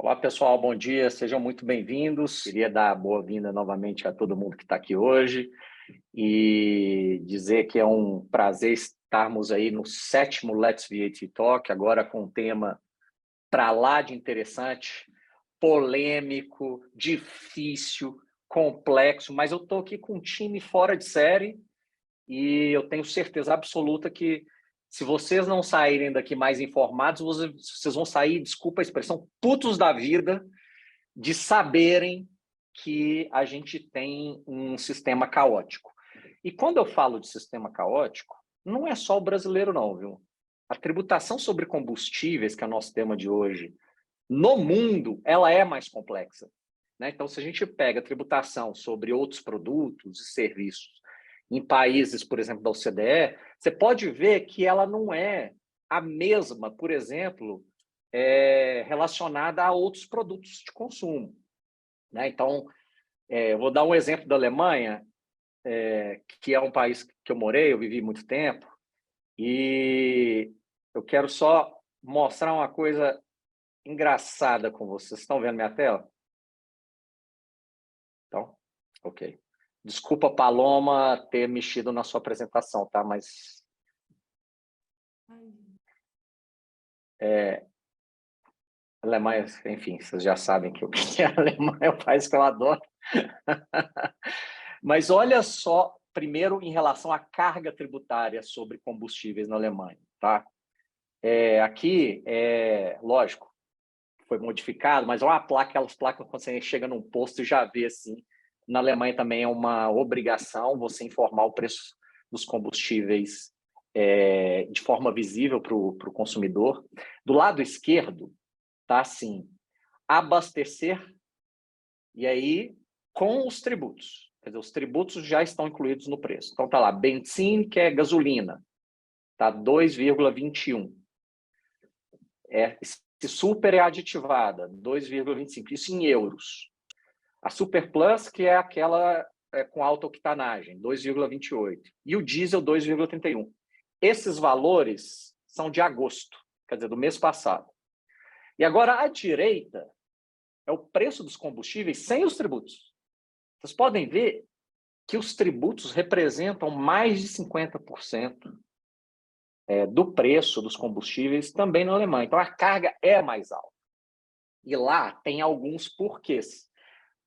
Olá, pessoal, bom dia, sejam muito bem-vindos. Queria dar boa-vinda novamente a todo mundo que está aqui hoje e dizer que é um prazer estarmos aí no 7º Let's VAT Talk, agora com um tema para lá de interessante, polêmico, difícil, complexo, mas eu estou aqui com um time fora de série e eu tenho certeza absoluta que se vocês não saírem daqui mais informados, vocês vão sair, desculpa a expressão, putos da vida, de saberem que a gente tem um sistema caótico. E quando eu falo de sistema caótico, não é só o brasileiro não, viu? A tributação sobre combustíveis, que é o nosso tema de hoje, no mundo, ela é mais complexa, né? Então, se a gente pega a tributação sobre outros produtos e serviços em países, por exemplo, da OCDE, você pode ver que ela não é a mesma, por exemplo, relacionada a outros produtos de consumo, né? Então, eu vou dar um exemplo da Alemanha, que é um país que eu morei, eu vivi muito tempo, e eu quero só mostrar uma coisa engraçada com vocês. Vocês estão vendo minha tela? Então, ok. Desculpa, Paloma, ter mexido na sua apresentação, tá? Mas a Alemanha, enfim, vocês já sabem que a Alemanha é o país que eu adoro. Mas olha só, primeiro, em relação à carga tributária sobre combustíveis na Alemanha, tá? Aqui, lógico, foi modificado, mas é uma placa, aquelas placas quando você chega num posto e já vê assim. Na Alemanha também é uma obrigação você informar o preço dos combustíveis de forma visível para o consumidor. Do lado esquerdo, tá assim, abastecer, e aí com os tributos. Quer dizer, os tributos já estão incluídos no preço. Então tá lá, benzina, que é gasolina, tá 2,21. Se super é aditivada, 2,25, isso em euros. A Super Plus, que é aquela com alta octanagem, 2,28. E o diesel, 2,31. Esses valores são de agosto, quer dizer, do mês passado. E agora, à direita, é o preço dos combustíveis sem os tributos. Vocês podem ver que os tributos representam mais de 50% do preço dos combustíveis também na Alemanha. Então, a carga é mais alta. E lá tem alguns porquês.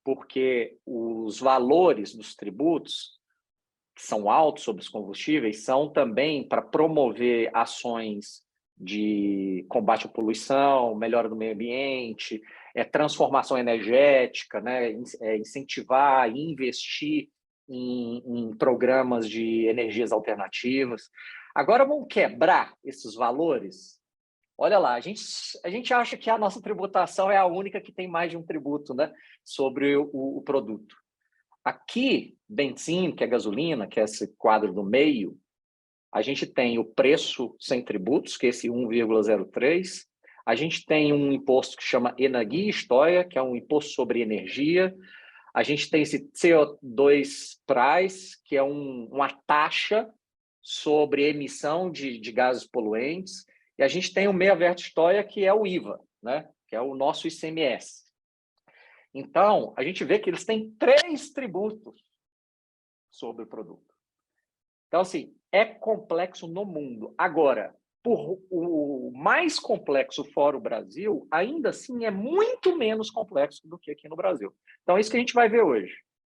Porque os valores dos tributos, que são altos sobre os combustíveis, são também para promover ações de combate à poluição, melhora do meio ambiente, transformação energética, né? Incentivar e investir em programas de energias alternativas. Agora vamos quebrar esses valores. Olha lá, a gente acha que a nossa tributação é a única que tem mais de um tributo, né, sobre o produto. Aqui, benzina, que é gasolina, que é esse quadro no meio, a gente tem o preço sem tributos, que é esse 1,03. A gente tem um imposto que chama Energiesteuer, que é um imposto sobre energia. A gente tem esse CO2 Price, que é uma taxa sobre emissão de gases poluentes. E a gente tem o Mehrwertsteuer, que é o IVA, né? Que é o nosso ICMS. Então, a gente vê que eles têm 3 tributos sobre o produto. Então, assim, é complexo no mundo. Agora, por o mais complexo fora o Brasil, ainda assim é muito menos complexo do que aqui no Brasil. Então, é isso que a gente vai ver hoje.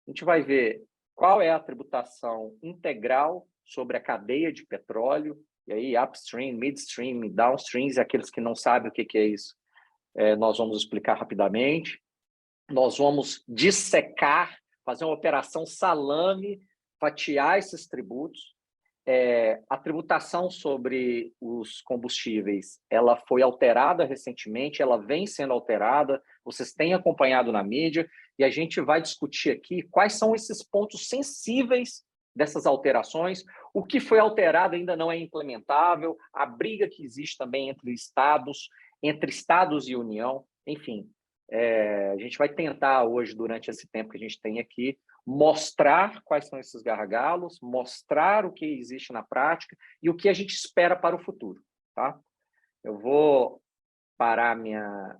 A gente vai ver qual é a tributação integral sobre a cadeia de petróleo, e aí upstream, midstream, downstream, e aqueles que não sabem o que é isso, nós vamos explicar rapidamente. Nós vamos dissecar, fazer uma operação salame, fatiar esses tributos. A tributação sobre os combustíveis, ela foi alterada recentemente, ela vem sendo alterada, vocês têm acompanhado na mídia, e a gente vai discutir aqui quais são esses pontos sensíveis dessas alterações, o que foi alterado ainda não é implementável, a briga que existe também entre estados e União, enfim. A gente vai tentar hoje, durante esse tempo que a gente tem aqui, mostrar quais são esses gargalos, mostrar o que existe na prática e o que a gente espera para o futuro, tá? Eu vou parar minha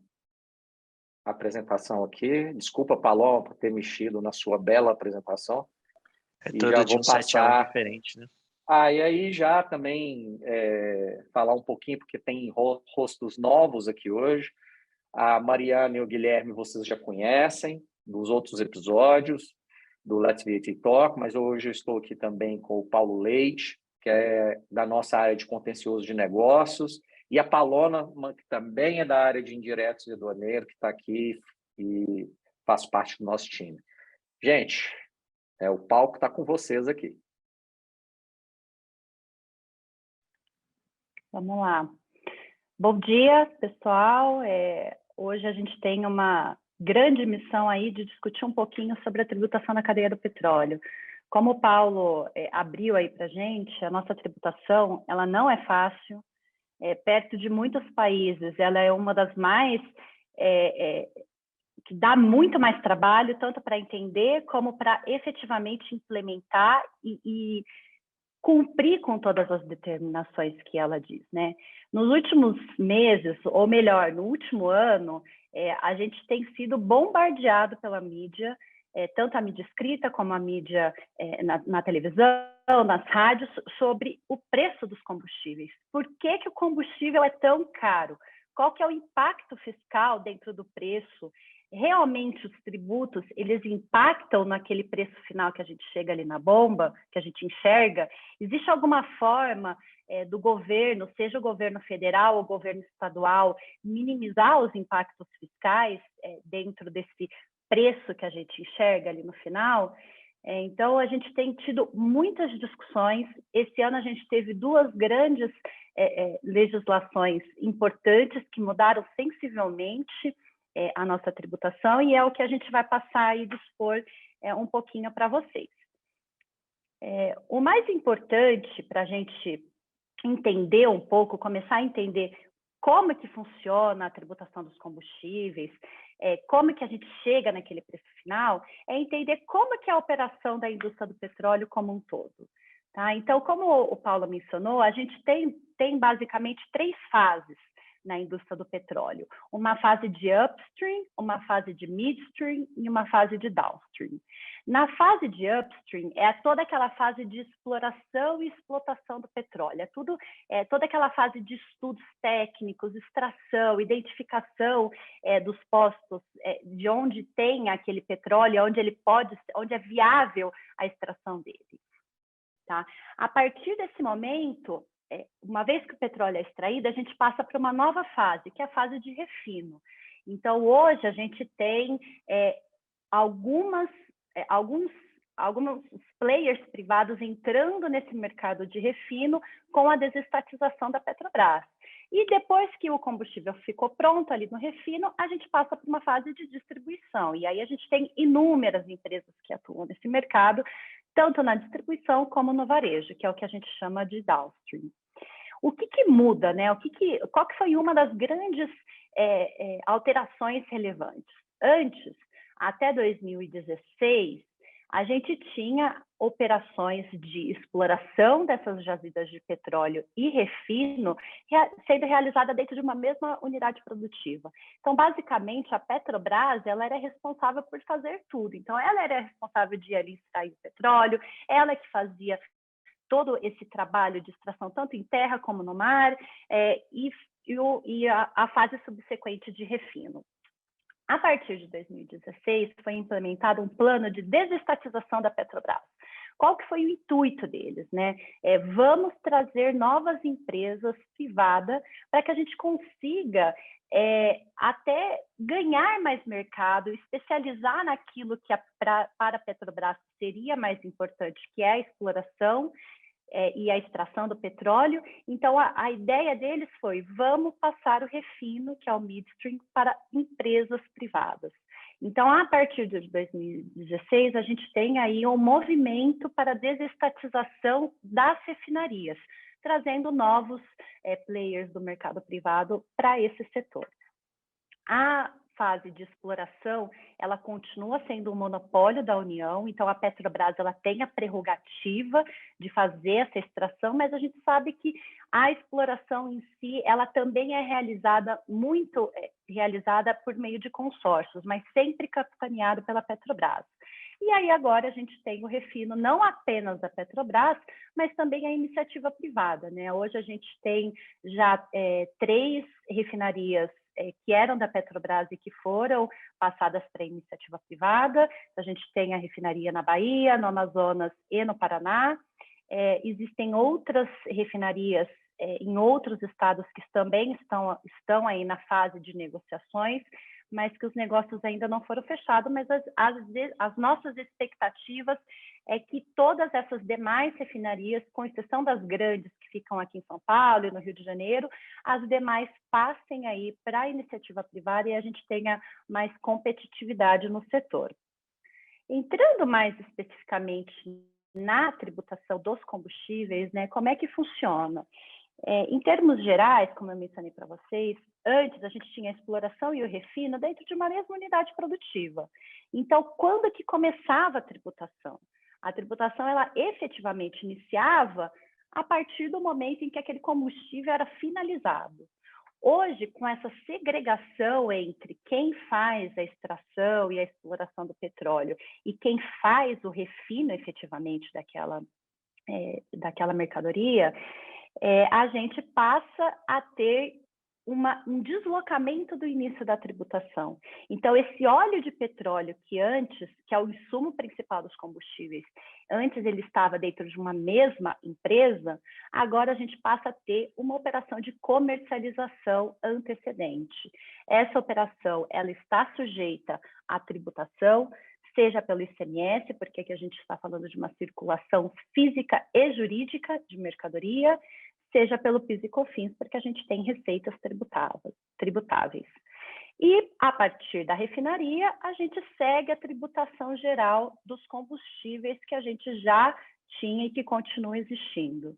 a apresentação aqui. Desculpa, Paloma, por ter mexido na sua bela apresentação. É E todo já dia vou um 7x1 passar. diferente, né? E aí já também falar um pouquinho, porque tem rostos novos aqui hoje. A Mariana e o Guilherme vocês já conhecem dos outros episódios do Let's VAT Talk, mas hoje eu estou aqui também com o Paulo Leite, que é da nossa área de contencioso de negócios, e a Paloma, que também é da área de indiretos e aduaneiro, que está aqui e faz parte do nosso time. Gente, o palco está com vocês aqui. Vamos lá. Bom dia, pessoal. Hoje a gente tem uma grande missão aí de discutir um pouquinho sobre a tributação na cadeia do petróleo. Como o Paulo abriu aí para a gente, a nossa tributação, ela não é fácil. Perto de muitos países, ela é uma das mais... que dá muito mais trabalho, tanto para entender como para efetivamente implementar e cumprir com todas as determinações que ela diz, né? Nos últimos meses, ou melhor, no último ano, a gente tem sido bombardeado pela mídia, tanto a mídia escrita como a mídia na televisão, nas rádios, sobre o preço dos combustíveis. Por que que o combustível é tão caro? Qual que é o impacto fiscal dentro do preço? Realmente os tributos, eles impactam naquele preço final que a gente chega ali na bomba, que a gente enxerga? Existe alguma forma do governo, seja o governo federal ou o governo estadual, minimizar os impactos fiscais dentro desse preço que a gente enxerga ali no final? Então, a gente tem tido muitas discussões. Esse ano a gente teve duas grandes legislações importantes que mudaram sensivelmente a nossa tributação, e é o que a gente vai passar e dispor um pouquinho para vocês. O mais importante para a gente entender um pouco, começar a entender como que funciona a tributação dos combustíveis, como que a gente chega naquele preço final, é entender como que é a operação da indústria do petróleo como um todo. Tá? Então, como o Paulo mencionou, a gente tem basicamente 3 fases na indústria do petróleo. Uma fase de upstream, uma fase de midstream e uma fase de downstream. Na fase de upstream, é toda aquela fase de exploração e explotação do petróleo. Toda aquela fase de estudos técnicos, extração, identificação dos postos de onde tem aquele petróleo, onde é viável a extração dele. Tá? A partir desse momento, uma vez que o petróleo é extraído, a gente passa para uma nova fase, que é a fase de refino. Então, hoje, a gente tem alguns players privados entrando nesse mercado de refino com a desestatização da Petrobras. E depois que o combustível ficou pronto ali no refino, a gente passa para uma fase de distribuição. E aí a gente tem inúmeras empresas que atuam nesse mercado, tanto na distribuição como no varejo, que é o que a gente chama de downstream. O que muda, né? Qual que foi uma das grandes alterações relevantes? Antes, até 2016, a gente tinha operações de exploração dessas jazidas de petróleo e refino sendo realizada dentro de uma mesma unidade produtiva. Então, basicamente, a Petrobras ela era responsável por fazer tudo. Então, ela era responsável de ali extrair o petróleo, ela que fazia todo esse trabalho de extração, tanto em terra como no mar, e a fase subsequente de refino. A partir de 2016, foi implementado um plano de desestatização da Petrobras. Qual que foi o intuito deles, né? Vamos trazer novas empresas privadas para que a gente consiga até ganhar mais mercado, especializar naquilo que para a Petrobras seria mais importante, que é a exploração e a extração do petróleo. Então, a ideia deles foi, vamos passar o refino, que é o midstream, para empresas privadas. Então, a partir de 2016, a gente tem aí um movimento para a desestatização das refinarias, trazendo novos players do mercado privado para esse setor. A fase de exploração, ela continua sendo um monopólio da União, então a Petrobras ela tem a prerrogativa de fazer essa extração, mas a gente sabe que a exploração em si, ela também é realizada por meio de consórcios, mas sempre capitaneado pela Petrobras. E aí agora a gente tem o refino não apenas da Petrobras, mas também a iniciativa privada, né? Hoje a gente tem já 3 refinarias que eram da Petrobras e que foram passadas para a iniciativa privada. A gente tem a refinaria na Bahia, no Amazonas e no Paraná. Existem outras refinarias em outros estados que também estão aí na fase de negociações, mas que os negócios ainda não foram fechados, mas as nossas expectativas é que todas essas demais refinarias, com exceção das grandes que ficam aqui em São Paulo e no Rio de Janeiro, as demais passem aí para a iniciativa privada e a gente tenha mais competitividade no setor. Entrando mais especificamente na tributação dos combustíveis, né, como é que funciona? Em termos gerais, como eu mencionei para vocês, antes a gente tinha a exploração e o refino dentro de uma mesma unidade produtiva. Então, quando que começava a tributação? A tributação, ela efetivamente iniciava a partir do momento em que aquele combustível era finalizado. Hoje, com essa segregação entre quem faz a extração e a exploração do petróleo e quem faz o refino efetivamente daquela mercadoria, a gente passa a ter um deslocamento do início da tributação. Então, esse óleo de petróleo que é o insumo principal dos combustíveis, antes ele estava dentro de uma mesma empresa, agora a gente passa a ter uma operação de comercialização antecedente. Essa operação, ela está sujeita à tributação, seja pelo ICMS, porque aqui a gente está falando de uma circulação física e jurídica de mercadoria, seja pelo PIS e COFINS, porque a gente tem receitas tributáveis. E, a partir da refinaria, a gente segue a tributação geral dos combustíveis que a gente já tinha e que continuam existindo.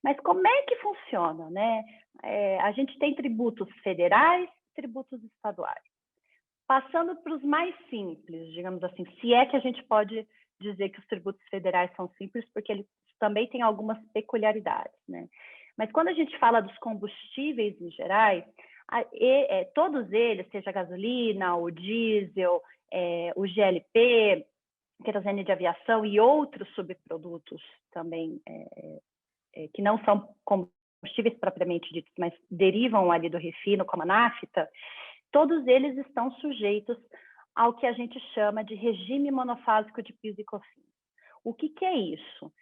Mas como é que funciona, né? A gente tem tributos federais, tributos estaduais. Passando para os mais simples, digamos assim, se é que a gente pode dizer que os tributos federais são simples, porque eles também têm algumas peculiaridades, né? Mas quando a gente fala dos combustíveis em geral, todos eles, seja a gasolina, o diesel, o GLP, querosene de aviação e outros subprodutos também, que não são combustíveis propriamente ditos, mas derivam ali do refino, como a nafta, todos eles estão sujeitos ao que a gente chama de regime monofásico de PIS e COFINS. O que é isso?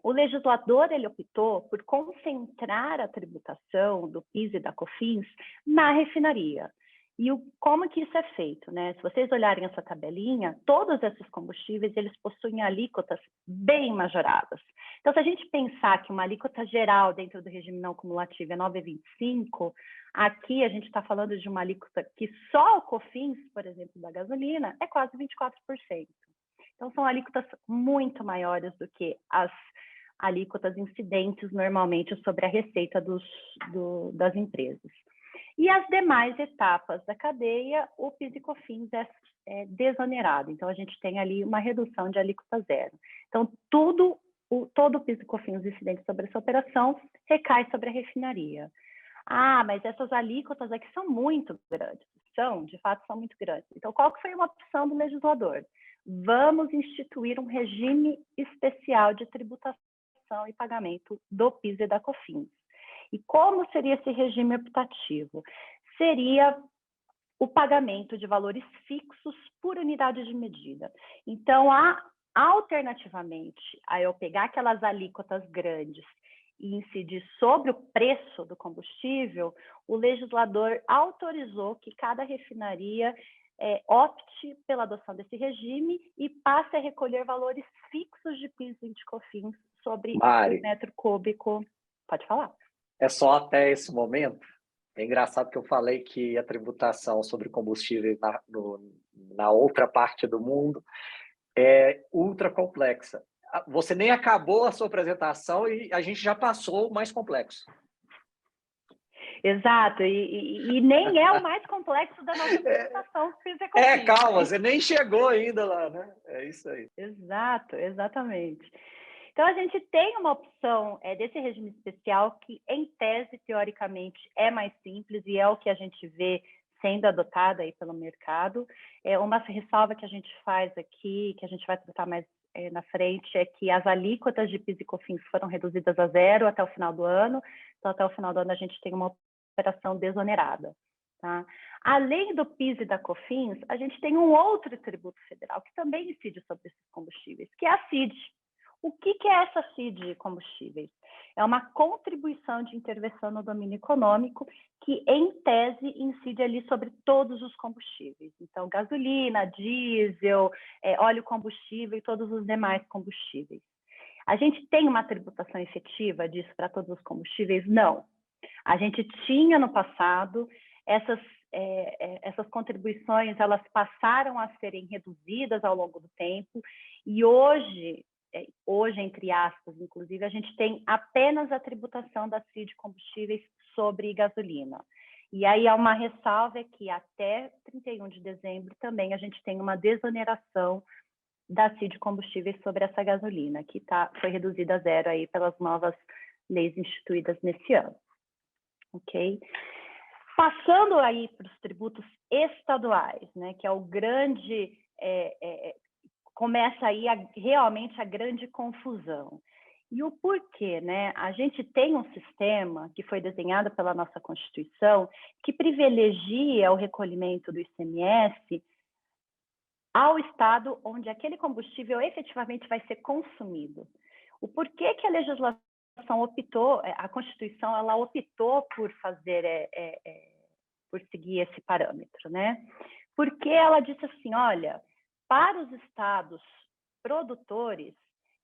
O legislador ele optou por concentrar a tributação do PIS e da COFINS na refinaria. E como que isso é feito, né? Se vocês olharem essa tabelinha, todos esses combustíveis eles possuem alíquotas bem majoradas. Então, se a gente pensar que uma alíquota geral dentro do regime não cumulativo é 9,25, aqui a gente está falando de uma alíquota que só o COFINS, por exemplo, da gasolina, é quase 24%. Então, são alíquotas muito maiores do que as alíquotas incidentes normalmente sobre a receita das empresas. E as demais etapas da cadeia, o PIS e COFINS é desonerado. Então, a gente tem ali uma redução de alíquota zero. Então, todo o PIS e COFINS incidente sobre essa operação recai sobre a refinaria. Mas essas alíquotas aqui são muito grandes. De fato, são muito grandes. Então, qual que foi uma opção do legislador? Vamos instituir um regime especial de tributação e pagamento do PIS e da COFINS. E como seria esse regime optativo? Seria o pagamento de valores fixos por unidade de medida. Então, alternativamente a eu pegar aquelas alíquotas grandes e incidir sobre o preço do combustível, o legislador autorizou que cada refinaria opte pela adoção desse regime e passe a recolher valores fixos de PIS e de COFINS sobre o metro cúbico. Pode falar. É só até esse momento. É engraçado que eu falei que a tributação sobre combustíveis na outra parte do mundo é ultra complexa. Você nem acabou a sua apresentação e a gente já passou o mais complexo. Exato, e nem é o mais complexo da nossa tributação PIS e COFINS. Calma, você nem chegou ainda lá, né? É isso aí. Exato, exatamente. Então, a gente tem uma opção desse regime especial que, em tese, teoricamente, é mais simples e é o que a gente vê sendo adotada aí pelo mercado. Uma ressalva que a gente faz aqui, que a gente vai tratar mais na frente, é que as alíquotas de PIS e COFINS foram reduzidas a 0 até o final do ano. Então, até o final do ano, a gente tem uma operação desonerada. Tá? Além do PIS e da COFINS, a gente tem um outro tributo federal que também incide sobre esses combustíveis, que é a CID. O que é essa CID de combustíveis? É uma contribuição de intervenção no domínio econômico que, em tese, incide ali sobre todos os combustíveis. Então, gasolina, diesel, óleo combustível e todos os demais combustíveis. A gente tem uma tributação efetiva disso para todos os combustíveis? Não. A gente tinha no passado essas contribuições, elas passaram a serem reduzidas ao longo do tempo e hoje, entre aspas, inclusive, a gente tem apenas a tributação da CID de combustíveis sobre gasolina. E aí há uma ressalva que até 31 de dezembro também a gente tem uma desoneração da CID de combustíveis sobre essa gasolina, que foi reduzida a 0 aí pelas novas leis instituídas nesse ano. Ok? Passando aí para os tributos estaduais, né, que é o grande... começa aí realmente a grande confusão. E o porquê, né? A gente tem um sistema que foi desenhado pela nossa Constituição que privilegia o recolhimento do ICMS ao estado onde aquele combustível efetivamente vai ser consumido. O porquê que a legislação optou, a Constituição, ela optou por fazer, por seguir esse parâmetro, né? Porque ela disse assim, olha, para os estados produtores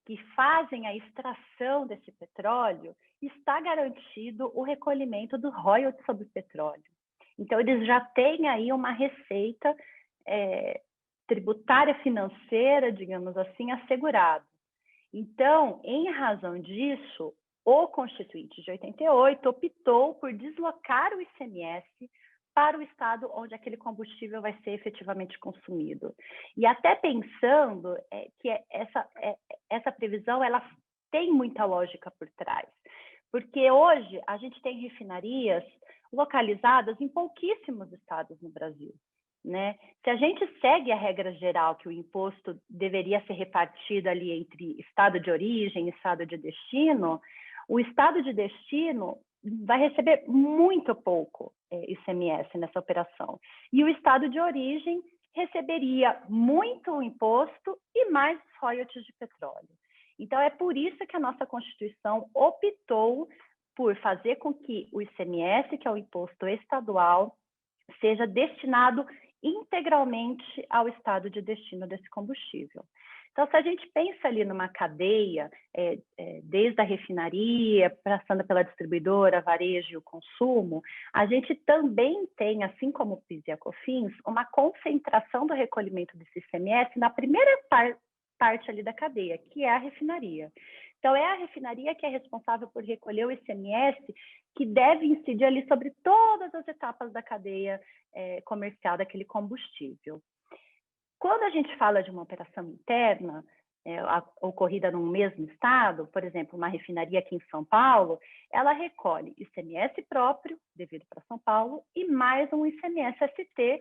que fazem a extração desse petróleo, está garantido o recolhimento do royalties sobre o petróleo. Então, eles já têm aí uma receita tributária financeira, digamos assim, assegurada. Então, em razão disso, o Constituinte de 88 optou por deslocar o ICMS para o estado onde aquele combustível vai ser efetivamente consumido. E até pensando que essa previsão ela tem muita lógica por trás. Porque hoje a gente tem refinarias localizadas em pouquíssimos estados no Brasil. Né? Se a gente segue a regra geral que o imposto deveria ser repartido ali entre estado de origem e estado de destino, o estado de destino vai receber muito pouco ICMS nessa operação. E o estado de origem receberia muito imposto e mais royalties de petróleo. Então, é por isso que a nossa Constituição optou por fazer com que o ICMS, que é o imposto estadual, seja destinado integralmente ao estado de destino desse combustível. Então, se a gente pensa ali numa cadeia, desde a refinaria, passando pela distribuidora, varejo e o consumo, a gente também tem, assim como o PIS e a COFINS, uma concentração do recolhimento desse ICMS na primeira parte ali da cadeia, que é a refinaria. Então, é a refinaria que é responsável por recolher o ICMS, que deve incidir ali sobre todas as etapas da cadeia comercial daquele combustível. Quando a gente fala de uma operação interna, ocorrida num mesmo estado, por exemplo, uma refinaria aqui em São Paulo, ela recolhe ICMS próprio, devido para São Paulo, e mais um ICMS-ST,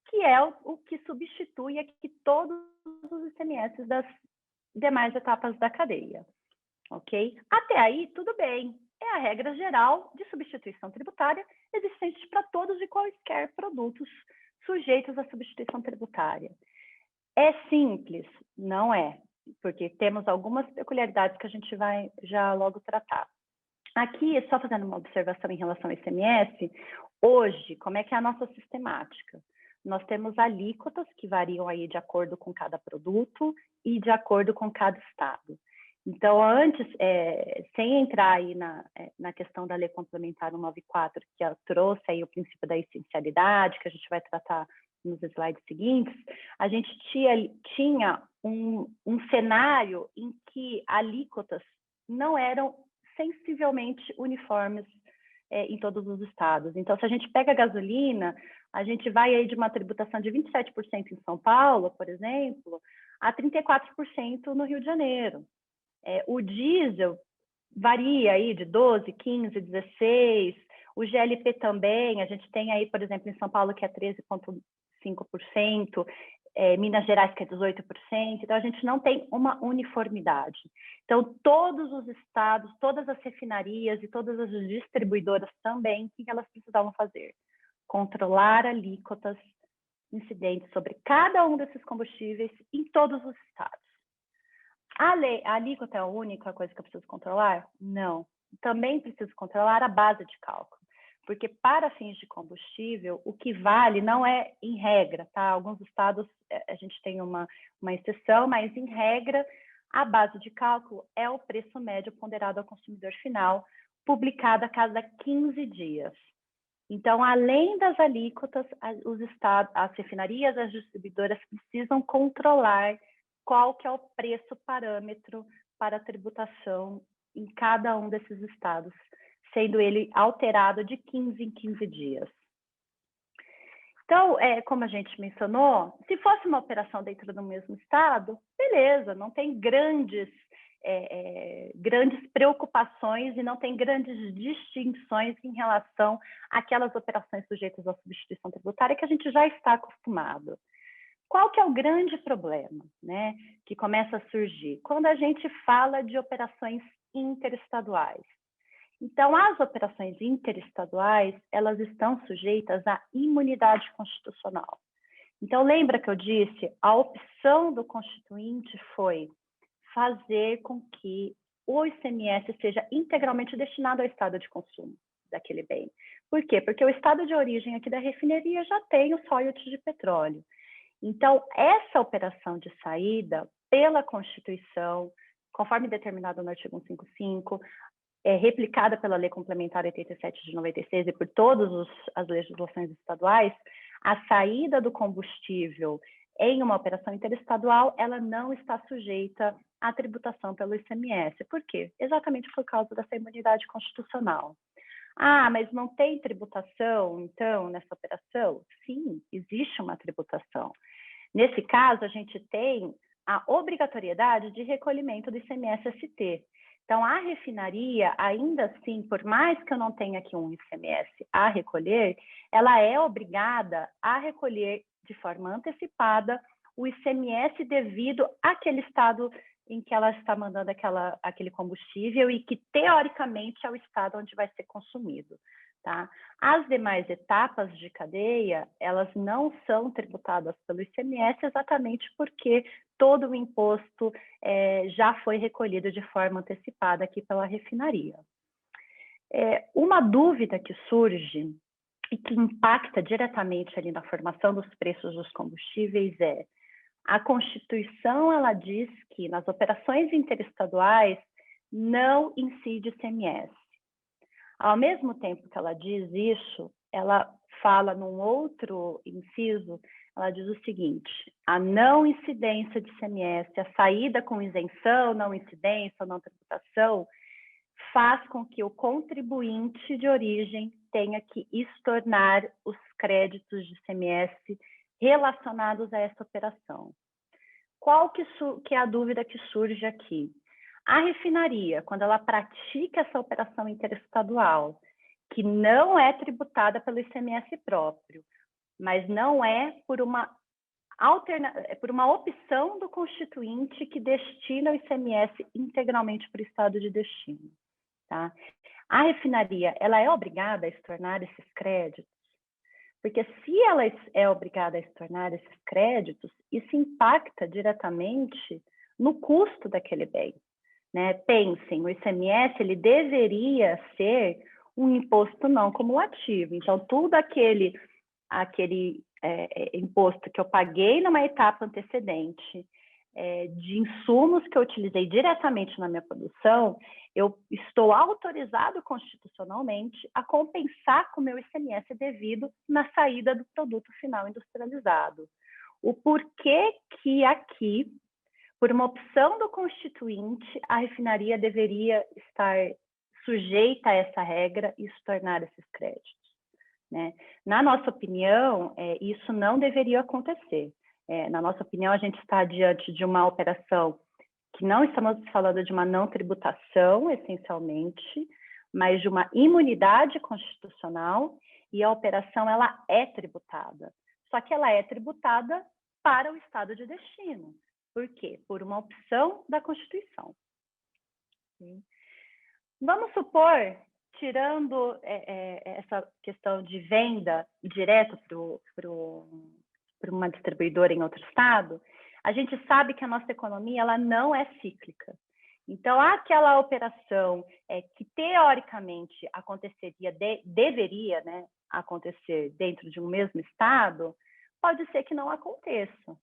que é o que substitui aqui todos os ICMS das demais etapas da cadeia. Ok? Até aí, tudo bem. É a regra geral de substituição tributária existente para todos e quaisquer produtos sujeitos à substituição tributária. É simples? Não é, porque temos algumas peculiaridades que a gente vai já logo tratar. Aqui, só fazendo uma observação em relação ao ICMS, hoje, como é que é a nossa sistemática? Nós temos alíquotas que variam aí de acordo com cada produto e de acordo com cada estado. Então, antes, sem entrar aí na questão da Lei Complementar 194, que trouxe aí o princípio da essencialidade, que a gente vai tratar nos slides seguintes, a gente tinha um cenário em que alíquotas não eram sensivelmente uniformes em todos os estados. Então, se a gente pega a gasolina, a gente vai aí de uma tributação de 27% em São Paulo, por exemplo, a 34% no Rio de Janeiro. O diesel varia aí de 12, 15, 16, o GLP também, a gente tem aí, por exemplo, em São Paulo, que é 13,5%, Minas Gerais, que é 18%, então a gente não tem uma uniformidade. Então, todos os estados, todas as refinarias e todas as distribuidoras também, o que elas precisavam fazer? Controlar alíquotas incidentes sobre cada um desses combustíveis em todos os estados. A alíquota é a única coisa que eu preciso controlar? Não. Também preciso controlar a base de cálculo, porque para fins de combustível, o que vale não é em regra, tá? Alguns estados a gente tem uma exceção, mas em regra, a base de cálculo é o preço médio ponderado ao consumidor final, publicado a cada 15 dias. Então, além das alíquotas, os estados, as refinarias, as distribuidoras precisam controlar qual que é o preço parâmetro para a tributação em cada um desses estados, sendo ele alterado de 15 em 15 dias. Então, como a gente mencionou, se fosse uma operação dentro do mesmo estado, beleza, não tem grandes preocupações e não tem grandes distinções em relação àquelas operações sujeitas à substituição tributária que a gente já está acostumado. Qual que é o grande problema, né, que começa a surgir? Quando a gente fala de operações interestaduais. Então, as operações interestaduais, elas estão sujeitas à imunidade constitucional. Então, lembra que eu disse, a opção do Constituinte foi fazer com que o ICMS seja integralmente destinado ao estado de consumo daquele bem. Por quê? Porque o estado de origem aqui da refineria já tem os royalties de petróleo. Então, essa operação de saída, pela Constituição, conforme determinado no artigo 155, replicada pela Lei Complementar 87 de 96 e por todas as legislações estaduais, a saída do combustível em uma operação interestadual, ela não está sujeita à tributação pelo ICMS. Por quê? Exatamente por causa dessa imunidade constitucional. Ah, mas não tem tributação, então, nessa operação? Sim, existe uma tributação. Nesse caso, a gente tem a obrigatoriedade de recolhimento do ICMS-ST. Então, a refinaria, ainda assim, por mais que eu não tenha aqui um ICMS a recolher, ela é obrigada a recolher de forma antecipada o ICMS devido àquele estado em que ela está mandando aquele combustível e que, teoricamente, é o estado onde vai ser consumido. Tá? As demais etapas de cadeia, elas não são tributadas pelo ICMS exatamente porque todo o imposto já foi recolhido de forma antecipada aqui pela refinaria. Uma dúvida que surge e que impacta diretamente ali na formação dos preços dos combustíveis a Constituição, ela diz que nas operações interestaduais não incide ICMS. Ao mesmo tempo que ela diz isso, ela fala num outro inciso, ela diz o seguinte: a não incidência de ICMS, a saída com isenção, não incidência ou não tributação, faz com que o contribuinte de origem tenha que estornar os créditos de ICMS relacionados a essa operação. Qual que é a dúvida que surge aqui? A refinaria, quando ela pratica essa operação interestadual, que não é tributada pelo ICMS próprio, mas não é por uma opção do constituinte que destina o ICMS integralmente para o estado de destino. Tá? A refinaria, ela é obrigada a estornar esses créditos, porque se ela é obrigada a estornar esses créditos, isso impacta diretamente no custo daquele bem. Né? Pensem, o ICMS ele deveria ser um imposto não cumulativo. Então, tudo aquele imposto que eu paguei numa etapa antecedente, de insumos que eu utilizei diretamente na minha produção, eu estou autorizado constitucionalmente a compensar com o meu ICMS devido na saída do produto final industrializado. O porquê que aqui, por uma opção do constituinte, a refinaria deveria estar sujeita a essa regra e se tornar esses créditos, né? Na nossa opinião, isso não deveria acontecer. Na nossa opinião, a gente está diante de uma operação que não estamos falando de uma não tributação, essencialmente, mas de uma imunidade constitucional, e a operação ela é tributada. Só que ela é tributada para o estado de destino. Por quê? Por uma opção da Constituição. Vamos supor, tirando essa questão de venda direto para uma distribuidora em outro estado, a gente sabe que a nossa economia ela não é cíclica. Então, aquela operação que teoricamente aconteceria, deveria, né, acontecer dentro de um mesmo estado, pode ser que não aconteça.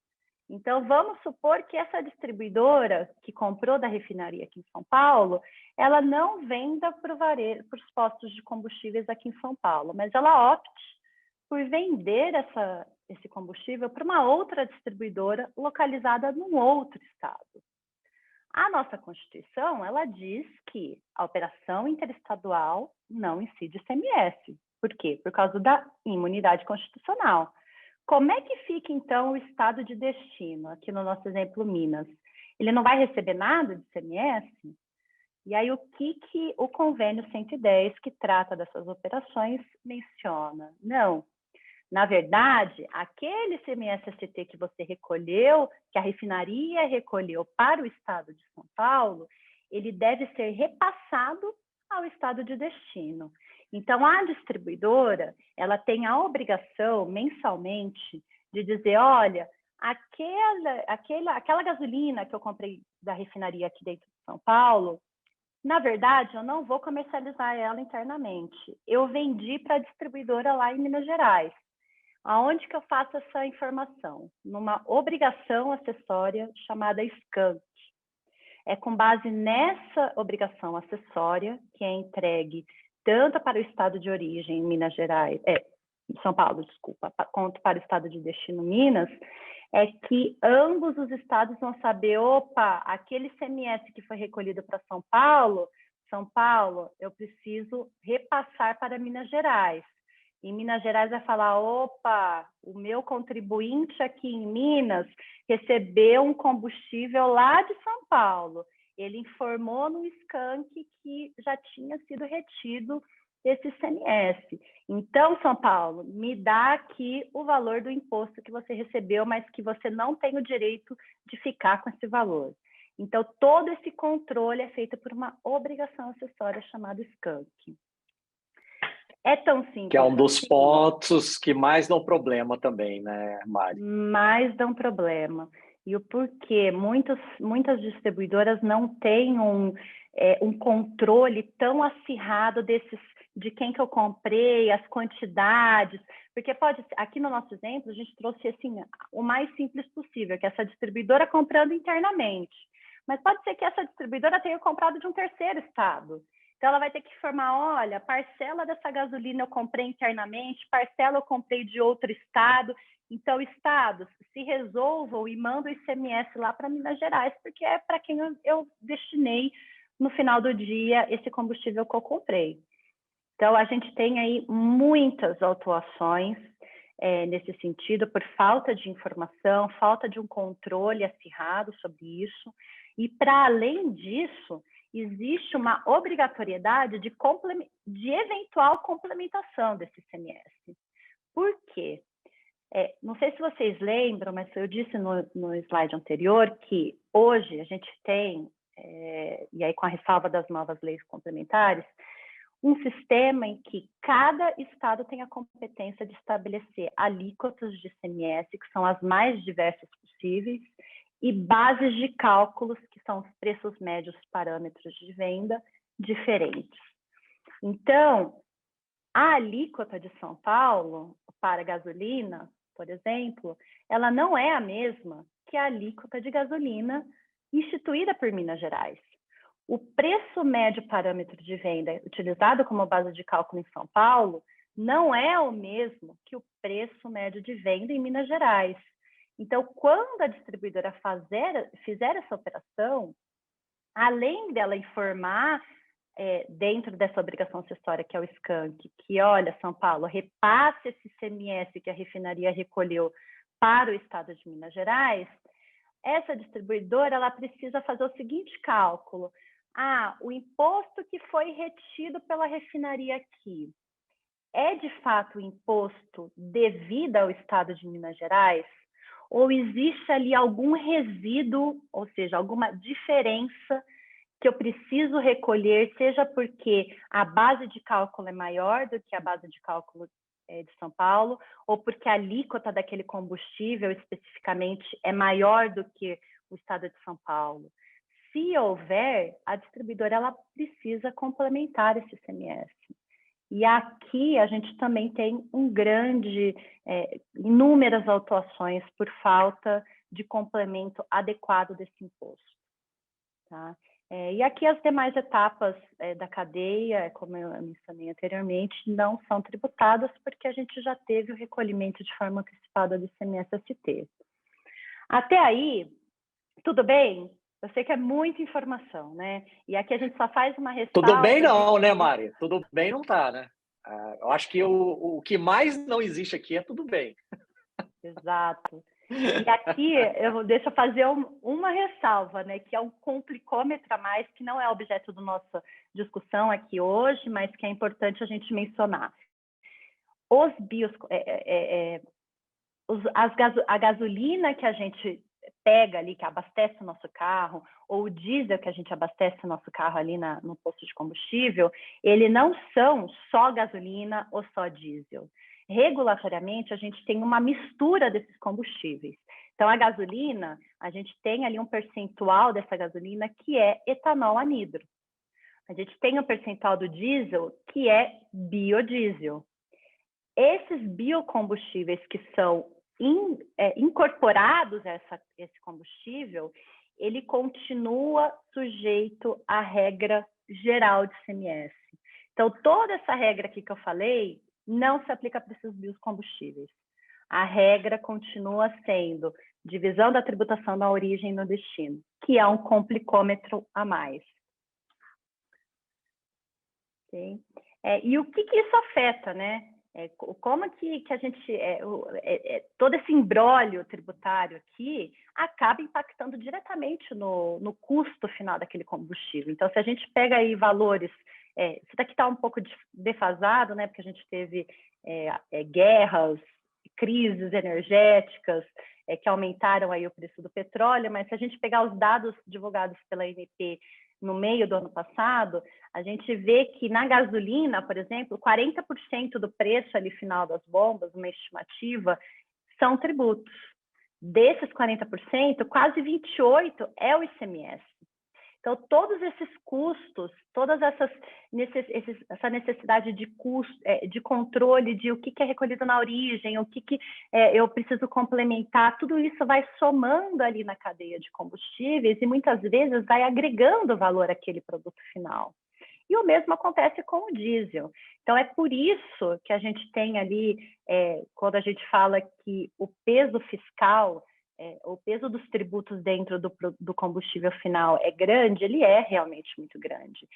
Então, vamos supor que essa distribuidora que comprou da refinaria aqui em São Paulo, ela não venda para os postos de combustíveis aqui em São Paulo, mas ela opte por vender esse combustível para uma outra distribuidora localizada num outro estado. A nossa Constituição, ela diz que a operação interestadual não incide ICMS. Por quê? Por causa da imunidade constitucional. Como é que fica, então, o estado de destino? Aqui no nosso exemplo, Minas. Ele não vai receber nada de ICMS? E aí, o que o convênio 110, que trata dessas operações, menciona? Não. Na verdade, aquele ICMS-ST que você recolheu, que a refinaria recolheu para o estado de São Paulo, ele deve ser repassado ao estado de destino. Então, a distribuidora, ela tem a obrigação, mensalmente, de dizer, olha, aquela gasolina que eu comprei da refinaria aqui dentro de São Paulo, na verdade, eu não vou comercializar ela internamente. Eu vendi para a distribuidora lá em Minas Gerais. Aonde que eu faço essa informação? Numa obrigação acessória chamada SCANC. É com base nessa obrigação acessória que é entregue tanto para o estado de origem, Minas Gerais, São Paulo, desculpa, quanto para o estado de destino, Minas, é que ambos os estados vão saber, opa, aquele ICMS que foi recolhido para São Paulo, eu preciso repassar para Minas Gerais. Em Minas Gerais vai falar, opa, o meu contribuinte aqui em Minas recebeu um combustível lá de São Paulo. Ele informou no SCANC que já tinha sido retido esse ICMS. Então, São Paulo, me dá aqui o valor do imposto que você recebeu, mas que você não tem o direito de ficar com esse valor. Então, todo esse controle é feito por uma obrigação acessória chamada SCANC. É tão simples. Que é um dos pontos que mais dão problema também, né, Mari? Mais dão problema. E o porquê? Muitas distribuidoras não têm um controle tão acirrado de quem que eu comprei, as quantidades, porque aqui no nosso exemplo, a gente trouxe assim, o mais simples possível, que é essa distribuidora comprando internamente. Mas pode ser que essa distribuidora tenha comprado de um terceiro estado. Então, ela vai ter que informar, olha, parcela dessa gasolina eu comprei internamente, parcela eu comprei de outro estado. Então, estados, se resolvam e mandam o ICMS lá para Minas Gerais, porque é para quem eu destinei, no final do dia, esse combustível que eu comprei. Então, a gente tem aí muitas autuações nesse sentido, por falta de informação, falta de um controle acirrado sobre isso. E, para além disso, existe uma obrigatoriedade de eventual complementação desse ICMS. Por quê? Não sei se vocês lembram, mas eu disse no slide anterior que hoje a gente tem, e aí com a ressalva das novas leis complementares, um sistema em que cada estado tem a competência de estabelecer alíquotas de ICMS, que são as mais diversas possíveis, e bases de cálculos, que são os preços médios parâmetros de venda diferentes. Então, a alíquota de São Paulo para gasolina, por exemplo, ela não é a mesma que a alíquota de gasolina instituída por Minas Gerais. O preço médio parâmetro de venda utilizado como base de cálculo em São Paulo não é o mesmo que o preço médio de venda em Minas Gerais. Então, quando a distribuidora fizer essa operação, além dela informar dentro dessa obrigação acessória, que é o SCANC, que, olha, São Paulo, repasse esse ICMS que a refinaria recolheu para o estado de Minas Gerais, essa distribuidora ela precisa fazer o seguinte cálculo: o imposto que foi retido pela refinaria aqui é de fato o imposto devido ao estado de Minas Gerais? Ou existe ali algum resíduo, ou seja, alguma diferença que eu preciso recolher, seja porque a base de cálculo é maior do que a base de cálculo de São Paulo, ou porque a alíquota daquele combustível especificamente é maior do que o estado de São Paulo. Se houver, a distribuidora ela precisa complementar esse ICMS. E aqui a gente também tem inúmeras autuações por falta de complemento adequado desse imposto. Tá? E aqui as demais etapas da cadeia, como eu mencionei anteriormente, não são tributadas porque a gente já teve o recolhimento de forma antecipada do ICMS-ST. Até aí, tudo bem? Eu sei que é muita informação, né? E aqui a gente só faz uma ressalva... Tudo bem não, né, Mari? Tudo bem não tá, né? Eu acho que o que mais não existe aqui é tudo bem. Exato. E aqui deixa eu fazer uma ressalva, né, que é um complicômetro a mais, que não é objeto da nossa discussão aqui hoje, mas que é importante a gente mencionar. A gasolina que a gente pega ali, que abastece o nosso carro, ou o diesel que a gente abastece o nosso carro ali no posto de combustível, eles não são só gasolina ou só diesel. Regulatoriamente, a gente tem uma mistura desses combustíveis. Então, a gasolina, a gente tem ali um percentual dessa gasolina que é etanol anidro. A gente tem um percentual do diesel que é biodiesel. Esses biocombustíveis que são incorporados a esse combustível, ele continua sujeito à regra geral de ICMS. Então, toda essa regra aqui que eu falei não se aplica para esses biocombustíveis. A regra continua sendo divisão da tributação na origem e no destino, que é um complicômetro a mais. Okay? E o que isso afeta, né? Como que a gente... todo esse imbróglio tributário aqui acaba impactando diretamente no custo final daquele combustível. Então, se a gente pega aí valores... isso daqui está um pouco defasado, né? Porque a gente teve guerras, crises energéticas que aumentaram aí o preço do petróleo, mas se a gente pegar os dados divulgados pela ANP no meio do ano passado, a gente vê que na gasolina, por exemplo, 40% do preço ali final das bombas, uma estimativa, são tributos. Desses 40%, quase 28% é o ICMS. Então, todos esses custos, todas essa necessidade de custo, de controle de o que é recolhido na origem, o que eu preciso complementar, tudo isso vai somando ali na cadeia de combustíveis e muitas vezes vai agregando valor àquele produto final. E o mesmo acontece com o diesel. Então, é por isso que a gente tem ali, quando a gente fala que o peso fiscal, o peso dos tributos dentro do combustível final é grande, ele é realmente muito grande.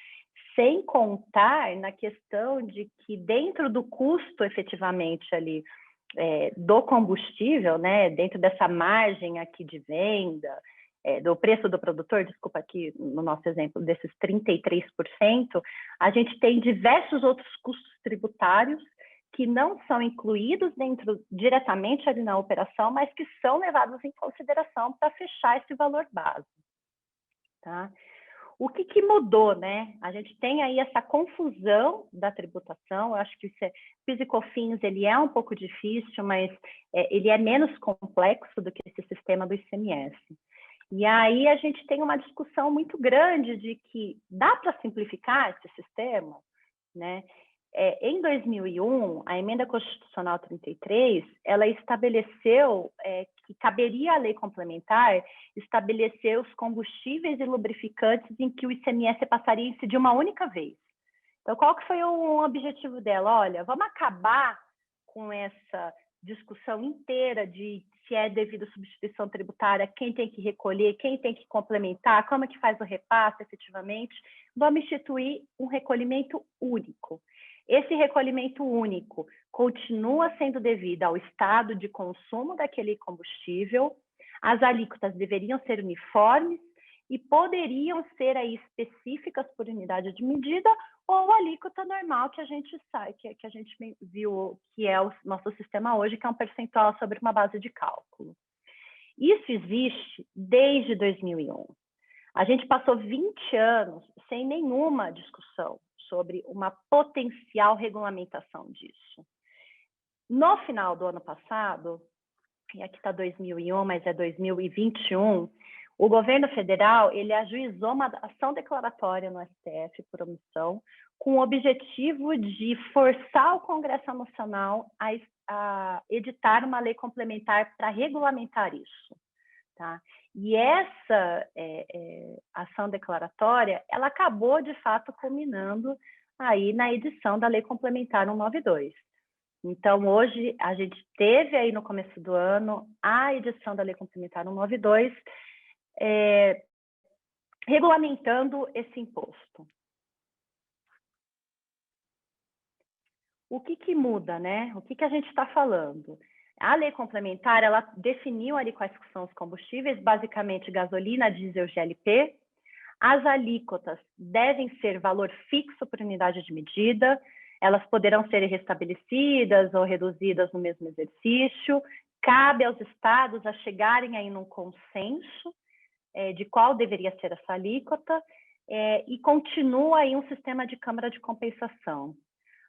Sem contar na questão de que dentro do custo, efetivamente, ali, do combustível, né, dentro dessa margem aqui de venda, do preço do produtor, desculpa aqui no nosso exemplo, desses 33%, a gente tem diversos outros custos tributários que não são incluídos diretamente ali na operação, mas que são levados em consideração para fechar esse valor base. Tá? O que mudou, né? A gente tem aí essa confusão da tributação, eu acho que PIS e COFINS ele é um pouco difícil, mas ele é menos complexo do que esse sistema do ICMS. E aí a gente tem uma discussão muito grande de que dá para simplificar esse sistema, né? Em 2001, a Emenda Constitucional 33, ela estabeleceu que caberia à lei complementar estabelecer os combustíveis e lubrificantes em que o ICMS passaria a incidir uma única vez. Então, qual que foi o objetivo dela? Olha, vamos acabar com essa discussão inteira de se se é devido à substituição tributária, quem tem que recolher, quem tem que complementar, como é que faz o repasse efetivamente. Vamos instituir um recolhimento único. Esse recolhimento único continua sendo devido ao estado de consumo daquele combustível, as alíquotas deveriam ser uniformes e poderiam ser aí específicas por unidade de medida ou a alíquota normal que a gente sabe, que a gente viu que é o nosso sistema hoje, que é um percentual sobre uma base de cálculo. Isso existe desde 2001. A gente passou 20 anos sem nenhuma discussão sobre uma potencial regulamentação disso. No final do ano passado, e aqui está 2001, mas é 2021, o governo federal ele ajuizou uma ação declaratória no STF por omissão, com o objetivo de forçar o Congresso Nacional a editar uma lei complementar para regulamentar isso. Tá? E essa ação declaratória, ela acabou, de fato, culminando aí na edição da Lei Complementar 192. Então, hoje, a gente teve aí no começo do ano a edição da Lei Complementar 192, regulamentando esse imposto. O que muda, né? O que a gente está falando? A lei complementar, ela definiu ali quais são os combustíveis, basicamente gasolina, diesel, GLP. As alíquotas devem ser valor fixo por unidade de medida, elas poderão ser restabelecidas ou reduzidas no mesmo exercício. Cabe aos estados a chegarem aí num consenso de qual deveria ser essa alíquota, e continua aí um sistema de câmara de compensação.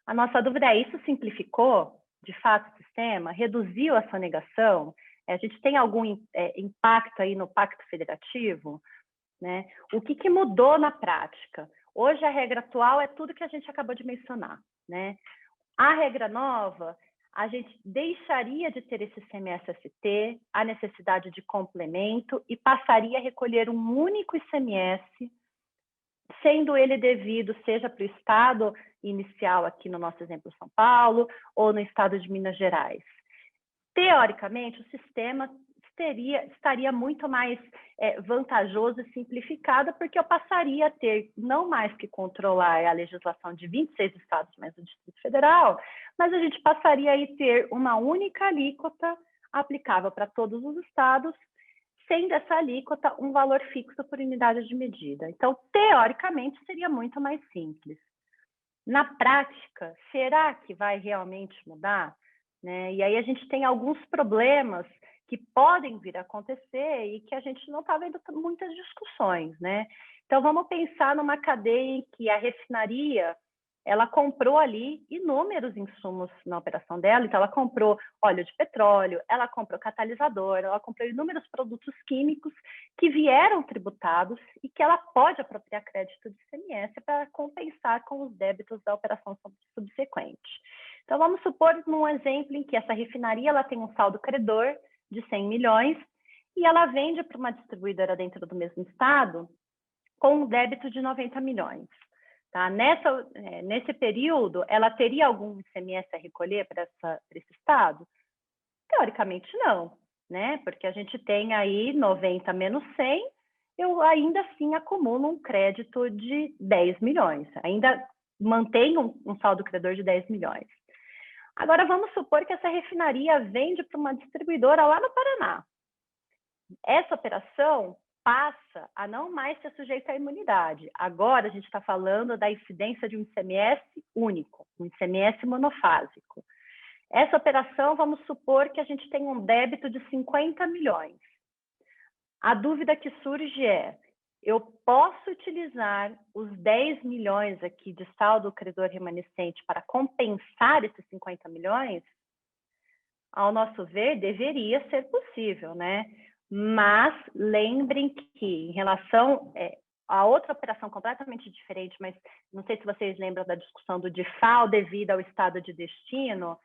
A nossa dúvida é, isso simplificou, de fato, o sistema? Reduziu a sonegação? A gente tem algum impacto aí no Pacto Federativo? Né? O que mudou na prática? Hoje, a regra atual é tudo que a gente acabou de mencionar. Né? A regra nova, a gente deixaria de ter esse ICMS-ST, a necessidade de complemento, e passaria a recolher um único ICMS, sendo ele devido, seja para o estado inicial, aqui no nosso exemplo São Paulo, ou no estado de Minas Gerais. Teoricamente, o sistema estaria muito mais vantajoso e simplificado, porque eu passaria a ter não mais que controlar a legislação de 26 estados, mais o Distrito Federal, mas a gente passaria a ter uma única alíquota aplicável para todos os estados, sendo essa alíquota um valor fixo por unidade de medida. Então, teoricamente, seria muito mais simples. Na prática, será que vai realmente mudar? Né? E aí a gente tem alguns problemas que podem vir a acontecer e que a gente não está vendo muitas discussões. Né? Então, vamos pensar numa cadeia em que a refinaria ela comprou ali inúmeros insumos na operação dela. Então, ela comprou óleo de petróleo, ela comprou catalisador, ela comprou inúmeros produtos químicos que vieram tributados e que ela pode apropriar crédito de ICMS para compensar com os débitos da operação subsequente. Então, vamos supor num exemplo em que essa refinaria ela tem um saldo credor de 100 milhões e ela vende para uma distribuidora dentro do mesmo estado com um débito de 90 milhões. Tá? Nesse período, ela teria algum ICMS a recolher para esse estado? Teoricamente, não, né? Porque a gente tem aí 90 menos 100, eu ainda assim acumulo um crédito de 10 milhões, ainda mantenho um saldo credor de 10 milhões. Agora, vamos supor que essa refinaria vende para uma distribuidora lá no Paraná. Essa operação passa a não mais ser sujeita à imunidade. Agora, a gente está falando da incidência de um ICMS único, um ICMS monofásico. Essa operação, vamos supor que a gente tem um débito de 50 milhões. A dúvida que surge é, eu posso utilizar os 10 milhões aqui de saldo credor remanescente para compensar esses 50 milhões? Ao nosso ver, deveria ser possível, né? Mas lembrem que, em relação a outra operação completamente diferente, mas não sei se vocês lembram da discussão do DIFAL devido ao estado de destino,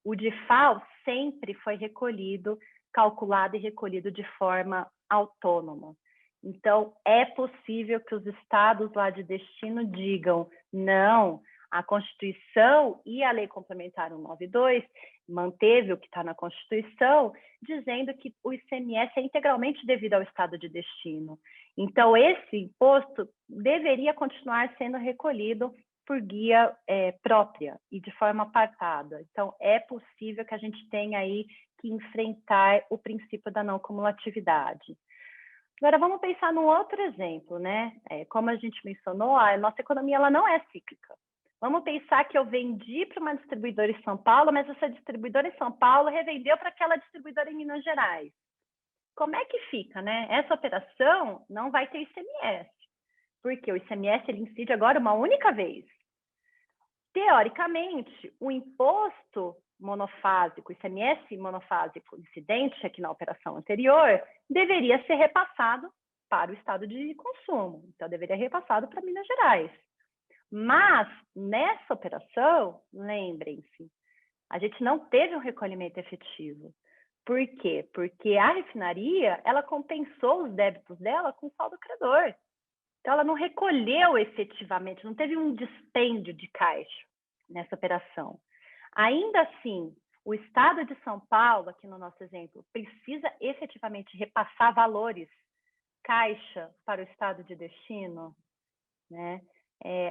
o DIFAL sempre foi recolhido, calculado e recolhido de forma autônoma. Então, é possível que os estados lá de destino digam, não, A Constituição e a Lei Complementar 192 manteve o que está na Constituição, dizendo que o ICMS é integralmente devido ao estado de destino. Então, esse imposto deveria continuar sendo recolhido por guia própria e de forma apartada. Então, é possível que a gente tenha aí que enfrentar o princípio da não cumulatividade. Agora, vamos pensar num outro exemplo, né? Como a gente mencionou, a nossa economia ela não é cíclica. Vamos pensar que eu vendi para uma distribuidora em São Paulo, mas essa distribuidora em São Paulo revendeu para aquela distribuidora em Minas Gerais. Como é que fica, né? Essa operação não vai ter ICMS, porque o ICMS ele incide agora uma única vez. Teoricamente, o imposto monofásico, ICMS monofásico incidente aqui na operação anterior, deveria ser repassado para o estado de consumo. Então, deveria ser repassado para Minas Gerais. Mas, nessa operação, lembrem-se, a gente não teve um recolhimento efetivo. Por quê? Porque a refinaria, ela compensou os débitos dela com saldo credor. Então, ela não recolheu efetivamente, não teve um dispêndio de caixa nessa operação. Ainda assim, o Estado de São Paulo, aqui no nosso exemplo, precisa efetivamente repassar valores caixa para o Estado de destino, né?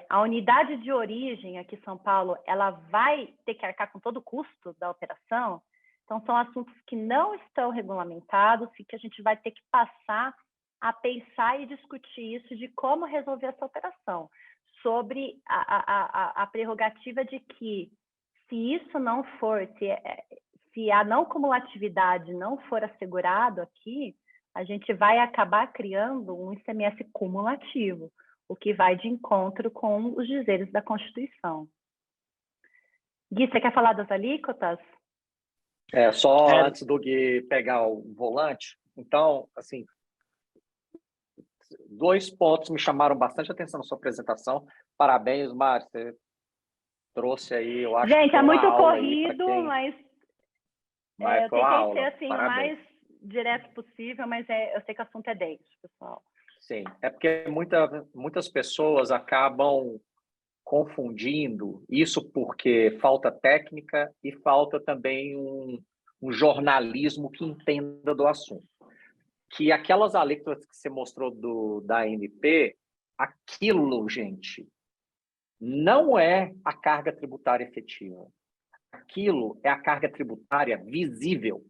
A unidade de origem aqui em São Paulo, ela vai ter que arcar com todo o custo da operação. Então, são assuntos que não estão regulamentados e que a gente vai ter que passar a pensar e discutir isso de como resolver essa operação, sobre a prerrogativa de que, se isso não for, se a não cumulatividade não for assegurado aqui, a gente vai acabar criando um ICMS cumulativo, o que vai de encontro com os dizeres da Constituição. Gui, você quer falar das alíquotas? Só antes do Gui pegar o volante. Então, assim, 2 pontos me chamaram bastante atenção na sua apresentação. Parabéns, Mari, você trouxe aí, eu acho. Gente, que é muito corrido, quem... mas eu tentei ser assim, o Parabéns. mais direto possível, mas eu sei que o assunto é denso, pessoal. Sim, é porque muitas pessoas acabam confundindo isso porque falta técnica e falta também um jornalismo que entenda do assunto. Que aquelas alíquotas que você mostrou da ANP, aquilo, gente, não é a carga tributária efetiva. Aquilo é a carga tributária visível,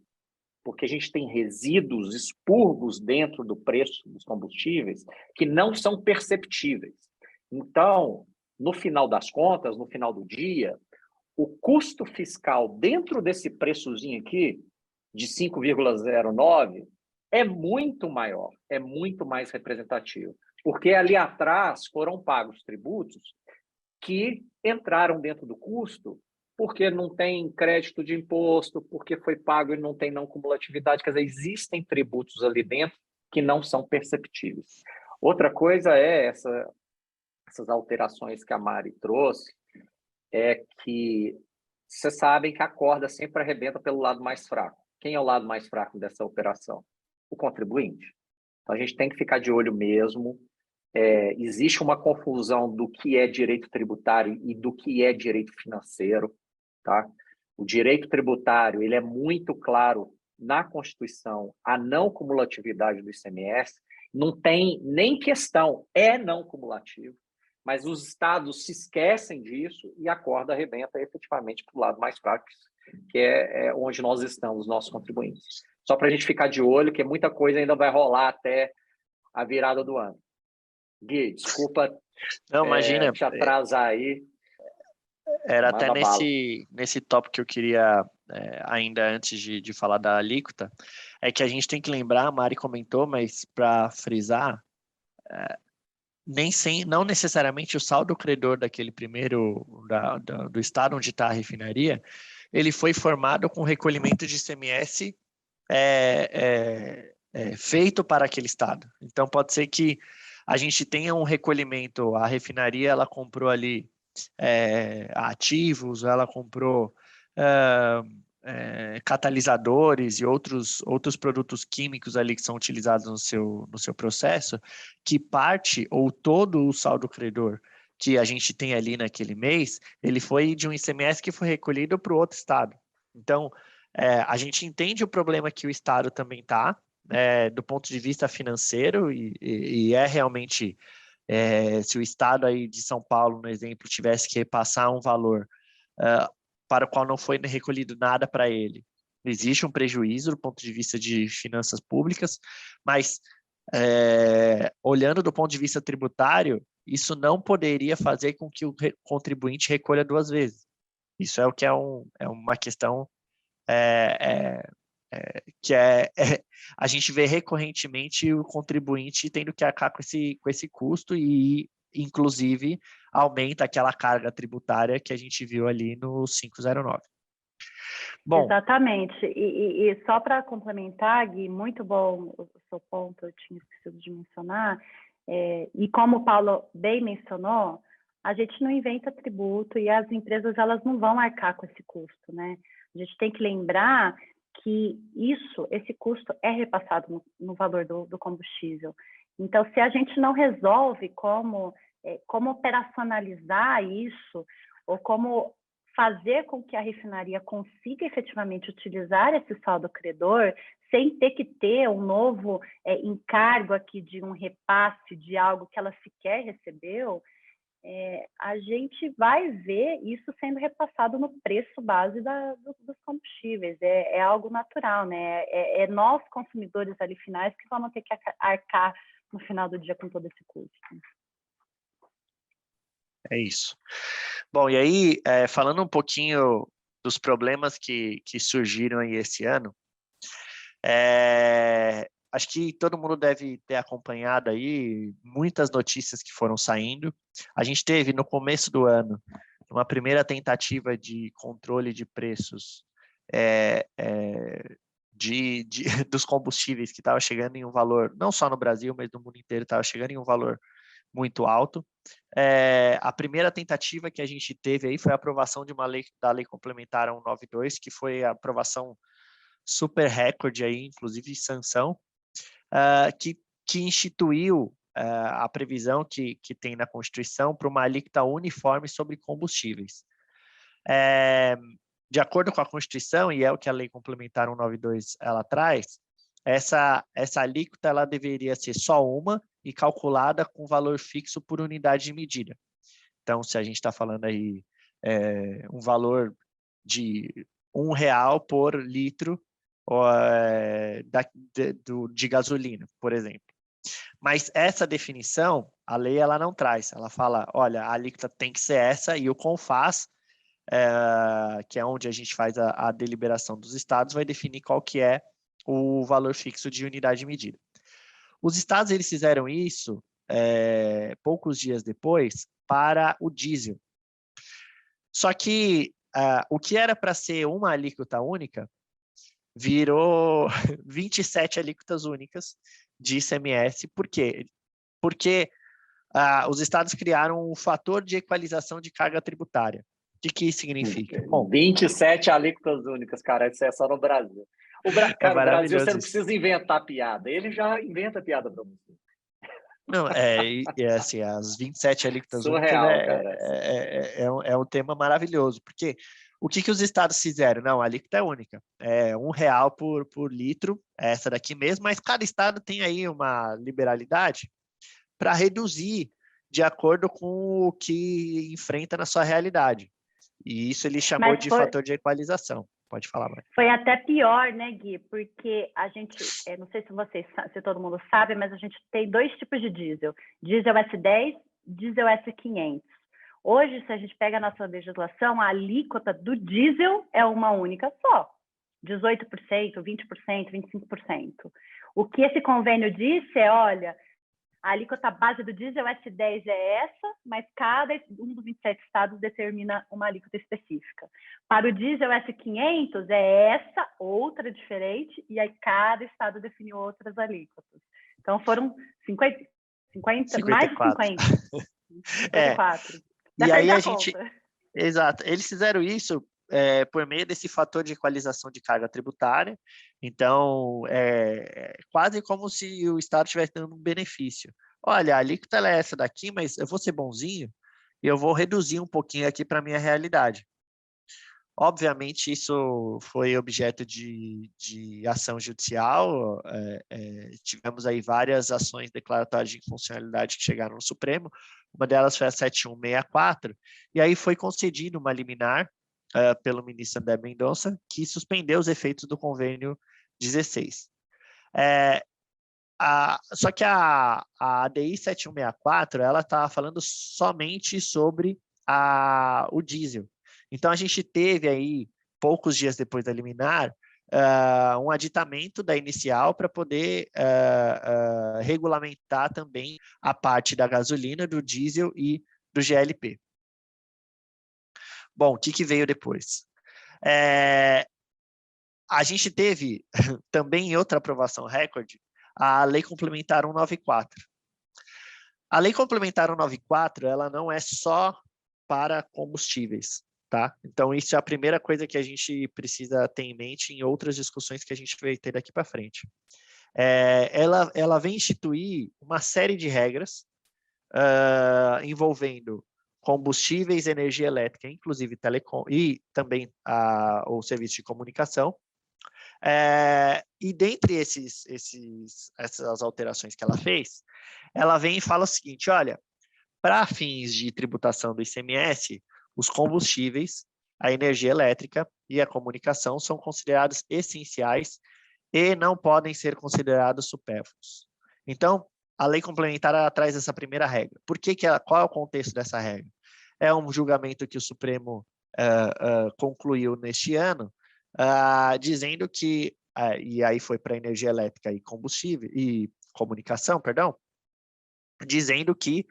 porque a gente tem resíduos expurgos dentro do preço dos combustíveis que não são perceptíveis. Então, no final das contas, no final do dia, o custo fiscal dentro desse preçozinho aqui, de 5,09, é muito maior, é muito mais representativo, porque ali atrás foram pagos tributos que entraram dentro do custo porque não tem crédito de imposto, porque foi pago e não tem não cumulatividade. Quer dizer, existem tributos ali dentro que não são perceptíveis. Outra coisa é essas alterações que a Mari trouxe, é que vocês sabem que a corda sempre arrebenta pelo lado mais fraco. Quem é o lado mais fraco dessa operação? O contribuinte. Então, a gente tem que ficar de olho mesmo. Existe uma confusão do que é direito tributário e do que é direito financeiro. Tá? O direito tributário ele é muito claro na Constituição, a não cumulatividade do ICMS, não tem nem questão, é não cumulativo, mas os estados se esquecem disso e a corda arrebenta efetivamente para o lado mais fraco, que é onde nós estamos, nossos contribuintes. Só para a gente ficar de olho, que muita coisa ainda vai rolar até a virada do ano. Gui, desculpa não, imagina, te atrasar aí. Era até nesse tópico que eu queria, ainda antes de falar da alíquota, é que a gente tem que lembrar, a Mari comentou, mas para frisar, não necessariamente o saldo credor daquele primeiro, do estado onde está a refinaria, ele foi formado com recolhimento de ICMS feito para aquele estado. Então, pode ser que a gente tenha um recolhimento, a refinaria ela comprou ali ativos, ela comprou catalisadores e outros produtos químicos ali que são utilizados no seu processo, que parte ou todo o saldo credor que a gente tem ali naquele mês, ele foi de um ICMS que foi recolhido para o outro estado. Então, a gente entende o problema que o estado também está, do ponto de vista financeiro, e é realmente, se o estado aí de São Paulo, no exemplo, tivesse que repassar um valor para o qual não foi recolhido nada para ele, existe um prejuízo do ponto de vista de finanças públicas, mas olhando do ponto de vista tributário, isso não poderia fazer com que o contribuinte recolha duas vezes. Isso é o que é uma questão que a gente vê recorrentemente o contribuinte tendo que arcar com esse custo e, inclusive, aumenta aquela carga tributária que a gente viu ali no 509. Bom, exatamente. E só para complementar, Gui, muito bom o seu ponto, eu tinha esquecido de mencionar, e como o Paulo bem mencionou, a gente não inventa tributo e as empresas elas não vão arcar com esse custo, né? A gente tem que lembrar que esse custo é repassado no valor do combustível. Então, se a gente não resolve como operacionalizar isso, ou como fazer com que a refinaria consiga efetivamente utilizar esse saldo credor, sem ter que ter um novo encargo aqui de um repasse de algo que ela sequer recebeu, a gente vai ver isso sendo repassado no preço base dos combustíveis. É algo natural, né? Nós, consumidores ali finais, que vamos ter que arcar no final do dia com todo esse custo. É isso. Bom, e aí, falando um pouquinho dos problemas que surgiram aí esse ano, acho que todo mundo deve ter acompanhado aí muitas notícias que foram saindo. A gente teve, no começo do ano, uma primeira tentativa de controle de preços dos combustíveis que estava chegando em um valor, não só no Brasil, mas no mundo inteiro, estava chegando em um valor muito alto. A primeira tentativa que a gente teve aí foi a aprovação de da Lei Complementar 192, que foi a aprovação super recorde aí, inclusive sanção, que instituiu a previsão que tem na Constituição para uma alíquota uniforme sobre combustíveis. De acordo com a Constituição, e é o que a Lei Complementar 192 ela traz, essa alíquota ela deveria ser só uma e calculada com valor fixo por unidade de medida. Então, se a gente está falando aí um valor de R$1 por litro de gasolina, por exemplo. Mas essa definição, a lei ela não traz. Ela fala, olha, a alíquota tem que ser essa e o CONFAS, que é onde a gente faz a deliberação dos estados, vai definir qual que é o valor fixo de unidade de medida. Os estados eles fizeram isso poucos dias depois para o diesel. Só que o que era para ser uma alíquota única virou 27 alíquotas únicas de ICMS. Por quê? Porque os estados criaram um fator de equalização de carga tributária. O que isso significa? Bom, 27 alíquotas únicas, cara, isso é só no Brasil. O Brasil, você não precisa inventar piada, ele já inventa piada para você. Não, assim, as 27 alíquotas surreal, únicas cara. É um tema maravilhoso, porque o que os estados fizeram? Não, a alíquota é única, é R$1 por litro, é essa daqui mesmo, mas cada estado tem aí uma liberalidade para reduzir de acordo com o que enfrenta na sua realidade. E isso ele chamou de fator de equalização. Pode falar, Maria. Foi até pior, né, Gui? Porque a gente, não sei se todo mundo sabe, mas a gente tem dois tipos de diesel. Diesel S10, diesel S500. Hoje, se a gente pega a nossa legislação, a alíquota do diesel é uma única só. 18%, 20%, 25%. O que esse convênio disse é, olha, a alíquota base do diesel S10 é essa, mas cada um dos 27 estados determina uma alíquota específica. Para o diesel S500 é essa, outra diferente, e aí cada estado definiu outras alíquotas. Então foram 50 mais de 50. 54. E aí a gente... Exato. Eles fizeram isso por meio desse fator de equalização de carga tributária. Então, quase como se o Estado estivesse dando um benefício. Olha, a alíquota é essa daqui, mas eu vou ser bonzinho e eu vou reduzir um pouquinho aqui para a minha realidade. Obviamente, isso foi objeto de ação judicial, tivemos aí várias ações declaratórias de infuncionalidade que chegaram no Supremo, uma delas foi a 7164, e aí foi concedido uma liminar pelo ministro André Mendonça, que suspendeu os efeitos do convênio 16. Só que a ADI 7164, ela está falando somente sobre o diesel. Então, a gente teve aí, poucos dias depois da liminar, um aditamento da inicial para poder regulamentar também a parte da gasolina, do diesel e do GLP. Bom, o que veio depois? A gente teve também em outra aprovação recorde, a Lei Complementar 194. A Lei Complementar 194, ela não é só para combustíveis, tá? Então, isso é a primeira coisa que a gente precisa ter em mente em outras discussões que a gente vai ter daqui para frente. Ela vem instituir uma série de regras envolvendo combustíveis, energia elétrica, inclusive telecom, e também o serviço de comunicação. E dentre essas alterações que ela fez, ela vem e fala o seguinte, olha, para fins de tributação do ICMS, os combustíveis, a energia elétrica e a comunicação são considerados essenciais e não podem ser considerados supérfluos. Então, a lei complementar ela traz essa primeira regra. Qual é o contexto dessa regra? É um julgamento que o Supremo concluiu neste ano, dizendo que, e aí foi para energia elétrica e combustível, e comunicação, perdão, dizendo que,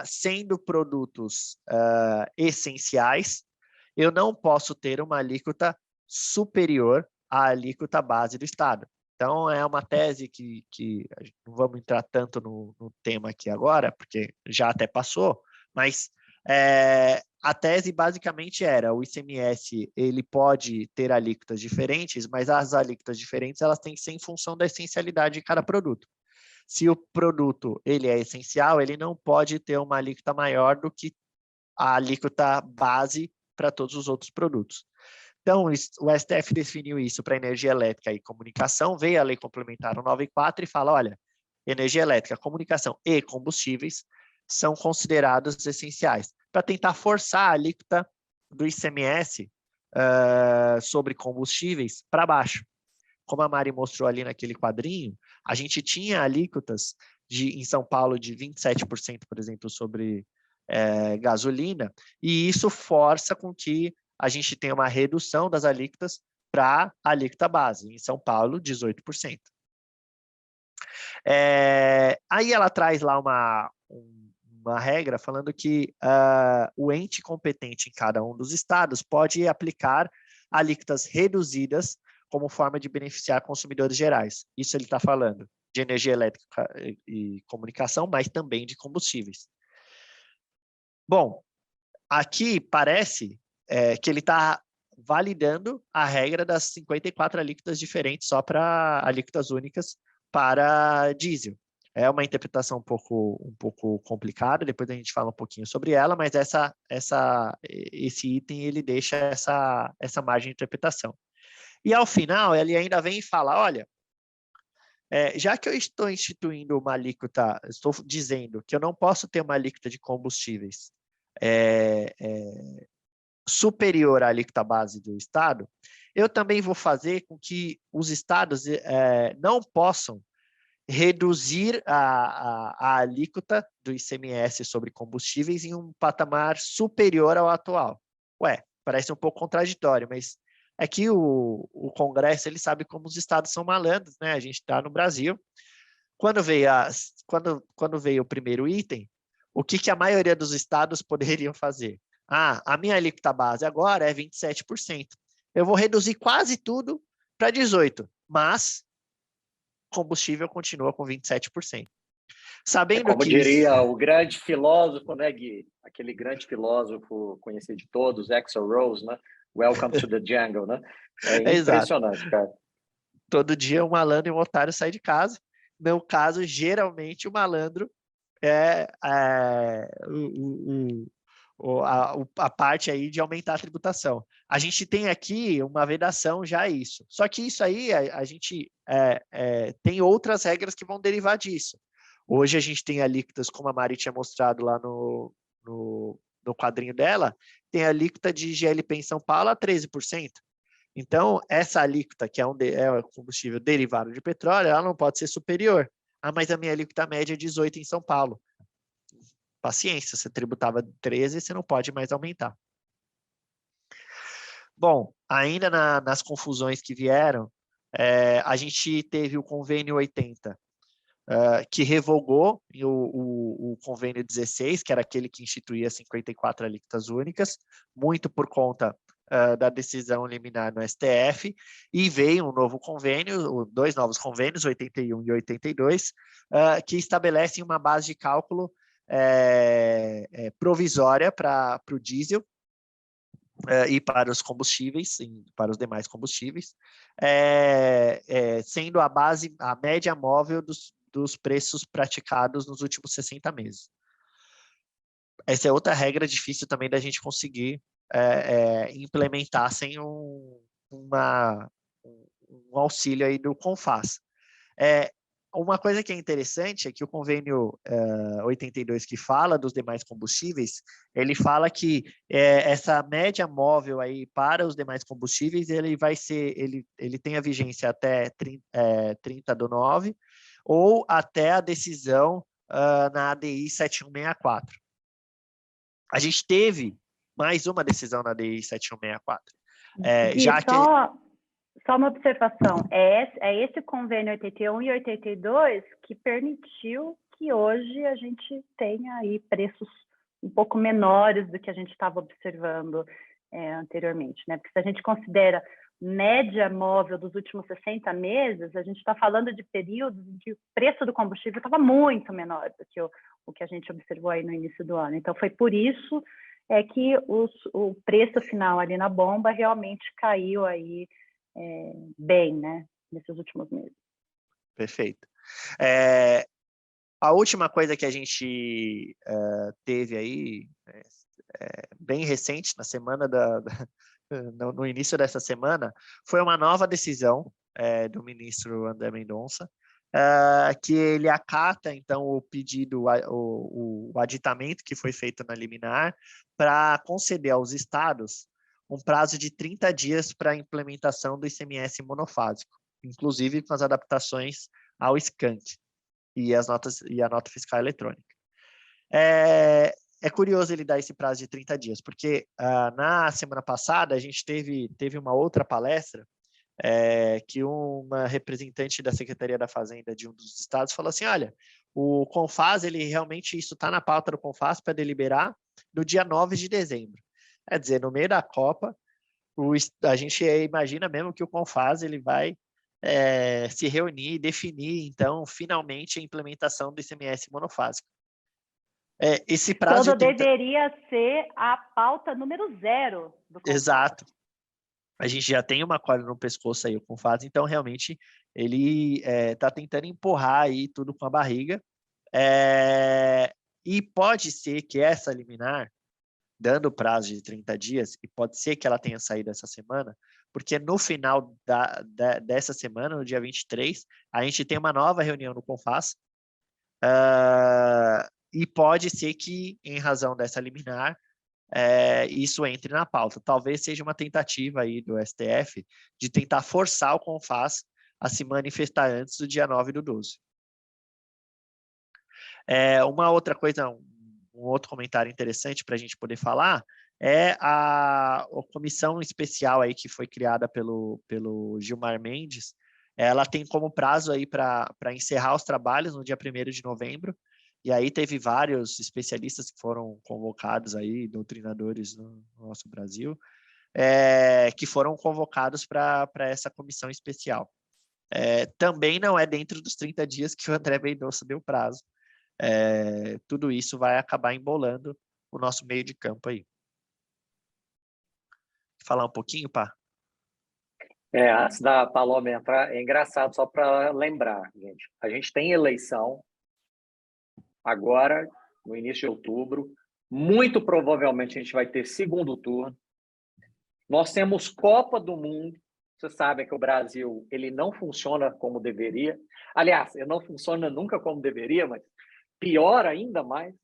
sendo produtos essenciais, eu não posso ter uma alíquota superior à alíquota base do Estado. Então, é uma tese que não vamos entrar tanto no tema aqui agora, porque já até passou, mas a tese basicamente era o ICMS ele pode ter alíquotas diferentes, mas as alíquotas diferentes elas têm que ser em função da essencialidade de cada produto. Se o produto ele é essencial, ele não pode ter uma alíquota maior do que a alíquota base para todos os outros produtos. Então, o STF definiu isso para energia elétrica e comunicação, veio a Lei Complementar 194 e fala, olha, energia elétrica, comunicação e combustíveis são considerados essenciais, para tentar forçar a alíquota do ICMS sobre combustíveis para baixo. Como a Mari mostrou ali naquele quadrinho, a gente tinha alíquotas em São Paulo de 27%, por exemplo, sobre gasolina, e isso força com que a gente tenha uma redução das alíquotas para a alíquota base. Em São Paulo, 18%. Aí ela traz lá uma regra falando que o ente competente em cada um dos estados pode aplicar alíquotas reduzidas como forma de beneficiar consumidores gerais. Isso ele está falando de energia elétrica e comunicação, mas também de combustíveis. Bom, aqui parece que ele está validando a regra das 54 alíquotas diferentes só para alíquotas únicas para diesel. É uma interpretação um pouco complicada, depois a gente fala um pouquinho sobre ela, mas esse item ele deixa essa margem de interpretação. E ao final, ele ainda vem e fala, olha, já que eu estou instituindo uma alíquota, estou dizendo que eu não posso ter uma alíquota de combustíveis superior à alíquota base do Estado, eu também vou fazer com que os estados não possam reduzir a alíquota do ICMS sobre combustíveis em um patamar superior ao atual. Parece um pouco contraditório, mas é que o Congresso ele sabe como os estados são malandros, né? A gente está no Brasil. Quando veio o primeiro item, o que a maioria dos estados poderiam fazer? A minha alíquota base agora é 27%. Eu vou reduzir quase tudo para 18%, mas combustível continua com 27%. Sabendo como que diria o grande filósofo, né, Gui? Aquele grande filósofo conhecido de todos, Axl Rose, né? Welcome to the jungle, né? É impressionante, cara. Todo dia um malandro e um otário saem de casa. No meu caso, geralmente o malandro a parte aí de aumentar a tributação. A gente tem aqui uma vedação já a isso. Só que isso aí, a gente tem outras regras que vão derivar disso. Hoje a gente tem alíquotas, como a Mari tinha mostrado lá no quadrinho dela, tem a alíquota de GLP em São Paulo a 13%. Então, essa alíquota, que é um combustível derivado de petróleo, ela não pode ser superior. Ah, mas a minha alíquota média é 18 em São Paulo. Paciência, você tributava 13, você não pode mais aumentar. Bom, ainda nas confusões que vieram, a gente teve o convênio 80, que revogou o convênio 16, que era aquele que instituía 54 alíquotas únicas, muito por conta da decisão liminar no STF, e veio um novo convênio, dois novos convênios, 81 e 82, que estabelecem uma base de cálculo provisória para o diesel e para os combustíveis, para os demais combustíveis, sendo a média móvel dos preços praticados nos últimos 60 meses. Essa é outra regra difícil também da gente conseguir implementar sem um auxílio aí do CONFAS. Uma coisa que é interessante é que o convênio 82, que fala dos demais combustíveis, ele fala que essa média móvel aí para os demais combustíveis, ele tem a vigência até 30/9 ou até a decisão na ADI 7164. A gente teve mais uma decisão na ADI 7164. Só uma observação, é esse convênio 81 e 82 que permitiu que hoje a gente tenha aí preços um pouco menores do que a gente estava observando anteriormente, né? Porque se a gente considera média móvel dos últimos 60 meses, a gente está falando de períodos em que o preço do combustível estava muito menor do que o que a gente observou aí no início do ano. Então, foi por isso que o preço final ali na bomba realmente caiu aí bem, né, nesses últimos meses. Perfeito. A última coisa que a gente teve aí, bem recente, na semana no início dessa semana, foi uma nova decisão do ministro André Mendonça, que ele acata, então, o pedido, o aditamento que foi feito na liminar para conceder aos estados um prazo de 30 dias para a implementação do ICMS monofásico, inclusive com as adaptações ao SCANT e a nota fiscal eletrônica. É curioso ele dar esse prazo de 30 dias, porque na semana passada a gente teve uma outra palestra que uma representante da Secretaria da Fazenda de um dos estados falou assim, olha, o CONFAS, realmente isso está na pauta do CONFAS para deliberar no dia 9 de dezembro. Quer dizer, no meio da Copa, a gente imagina mesmo que o CONFAS vai se reunir e definir, então, finalmente, a implementação do ICMS monofásico. Esse prazo Quando deveria ser a pauta número 0 do CONFAS. Exato. A gente já tem uma corda no pescoço aí, o CONFAS, então, realmente, ele está tentando empurrar aí tudo com a barriga. E pode ser que essa liminar, dando prazo de 30 dias, e pode ser que ela tenha saído essa semana, porque no final dessa semana, no dia 23, a gente tem uma nova reunião no CONFAS, e pode ser que, em razão dessa liminar, isso entre na pauta. Talvez seja uma tentativa aí do STF de tentar forçar o CONFAS a se manifestar antes do dia 9/12. Uma outra coisa, um outro comentário interessante para a gente poder falar é a comissão especial aí que foi criada pelo Gilmar Mendes. Ela tem como prazo aí para encerrar os trabalhos no dia 1º de novembro, e aí teve vários especialistas que foram convocados aí, doutrinadores no nosso Brasil, que foram convocados para essa comissão especial. Também não é dentro dos 30 dias que o André Mendonça deu prazo. Tudo isso vai acabar embolando o nosso meio de campo aí. Falar um pouquinho, Pá? Antes da Paloma entrar, é engraçado, só para lembrar, gente. A gente tem eleição agora, no início de outubro. Muito provavelmente a gente vai ter segundo turno. Nós temos Copa do Mundo. Vocês sabem que o Brasil ele não funciona como deveria. Aliás, ele não funciona nunca como deveria, mas pior ainda mais.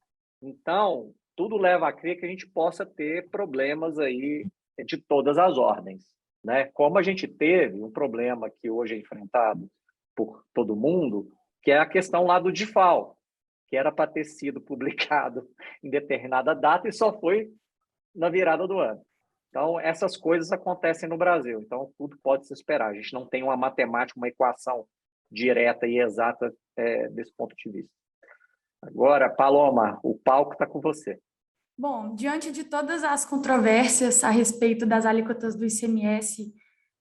Então, tudo leva a crer que a gente possa ter problemas aí de todas as ordens, né? Como a gente teve um problema que hoje é enfrentado por todo mundo, que é a questão lá do DIFAL, que era para ter sido publicado em determinada data e só foi na virada do ano. Então, essas coisas acontecem no Brasil. Então, tudo pode se esperar. A gente não tem uma matemática, uma equação direta e exata desse ponto de vista. Agora, Paloma, o palco está com você. Bom, diante de todas as controvérsias a respeito das alíquotas do ICMS,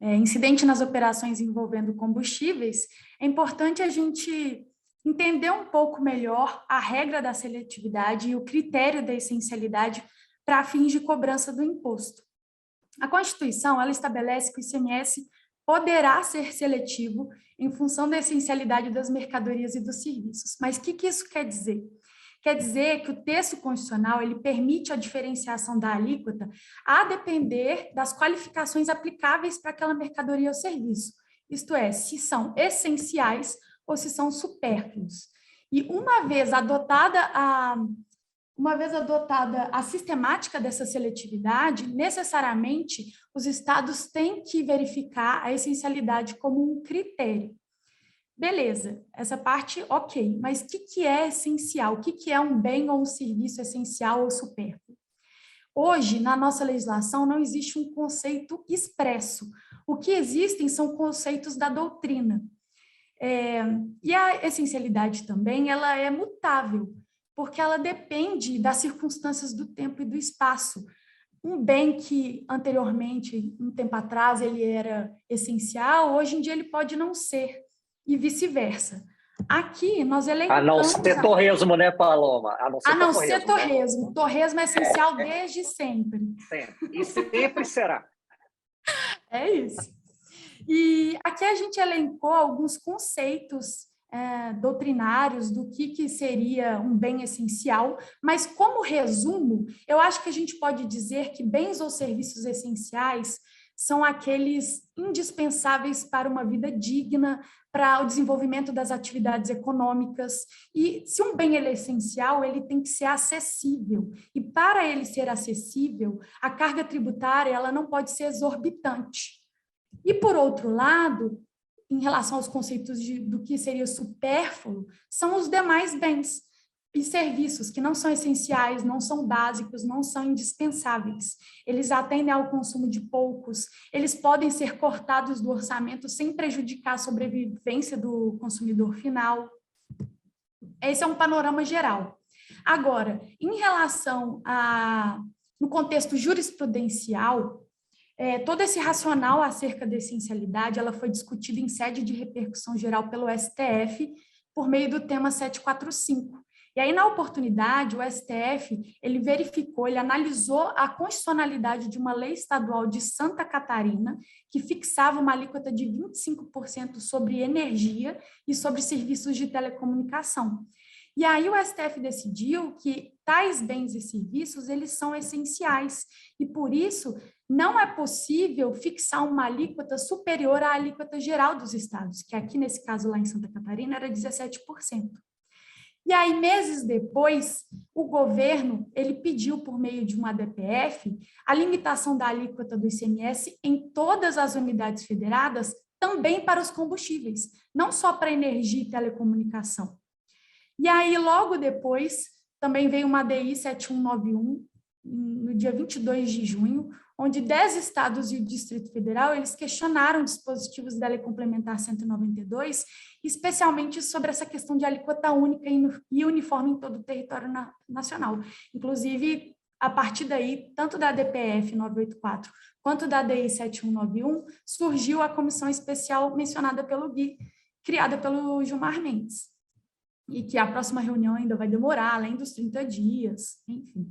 incidente nas operações envolvendo combustíveis, é importante a gente entender um pouco melhor a regra da seletividade e o critério da essencialidade para fins de cobrança do imposto. A Constituição, ela estabelece que o ICMS poderá ser seletivo em função da essencialidade das mercadorias e dos serviços. Mas o que isso quer dizer? Quer dizer que o texto constitucional ele permite a diferenciação da alíquota a depender das qualificações aplicáveis para aquela mercadoria ou serviço. Isto é, se são essenciais ou se são supérfluos. E uma vez adotada a sistemática dessa seletividade, necessariamente os estados têm que verificar a essencialidade como um critério. Beleza, essa parte ok, mas o que é essencial? O que é um bem ou um serviço essencial ou supérfluo? Hoje, na nossa legislação, não existe um conceito expresso. O que existem são conceitos da doutrina. E a essencialidade também, ela é mutável, porque ela depende das circunstâncias do tempo e do espaço. Um bem que anteriormente, um tempo atrás, ele era essencial, hoje em dia ele pode não ser, e vice-versa. Aqui, nós elencamos... A não ser torresmo, né, Paloma? A não ser torresmo. Né? Torresmo é essencial desde sempre. Sempre. E sempre será. É isso. E aqui a gente elencou alguns conceitos doutrinários do que seria um bem essencial, mas como resumo, eu acho que a gente pode dizer que bens ou serviços essenciais são aqueles indispensáveis para uma vida digna, para o desenvolvimento das atividades econômicas. E se um bem é essencial, ele tem que ser acessível. E para ele ser acessível, a carga tributária ela não pode ser exorbitante. E, por outro lado, em relação aos conceitos do que seria supérfluo, são os demais bens e serviços que não são essenciais, não são básicos, não são indispensáveis. Eles atendem ao consumo de poucos, eles podem ser cortados do orçamento sem prejudicar a sobrevivência do consumidor final. Esse é um panorama geral. Agora, em relação no contexto jurisprudencial, todo esse racional acerca da essencialidade, ela foi discutida em sede de repercussão geral pelo STF por meio do tema 745. E aí, na oportunidade, o STF, ele verificou, ele analisou a constitucionalidade de uma lei estadual de Santa Catarina, que fixava uma alíquota de 25% sobre energia e sobre serviços de telecomunicação. E aí o STF decidiu que tais bens e serviços, eles são essenciais, e por isso não é possível fixar uma alíquota superior à alíquota geral dos estados, que aqui nesse caso lá em Santa Catarina era 17%. E aí, meses depois, o governo ele pediu, por meio de um ADPF, a limitação da alíquota do ICMS em todas as unidades federadas, também para os combustíveis, não só para energia e telecomunicação. E aí, logo depois, também veio uma ADI 7191, no dia 22 de junho, onde 10 estados e o Distrito Federal eles questionaram dispositivos da Lei Complementar 192, especialmente sobre essa questão de alíquota única e uniforme em todo o território nacional. Inclusive, a partir daí, tanto da DPF 984 quanto da ADI 7191, surgiu a comissão especial mencionada pelo Gui, criada pelo Gilmar Mendes, e que a próxima reunião ainda vai demorar, além dos 30 dias, enfim.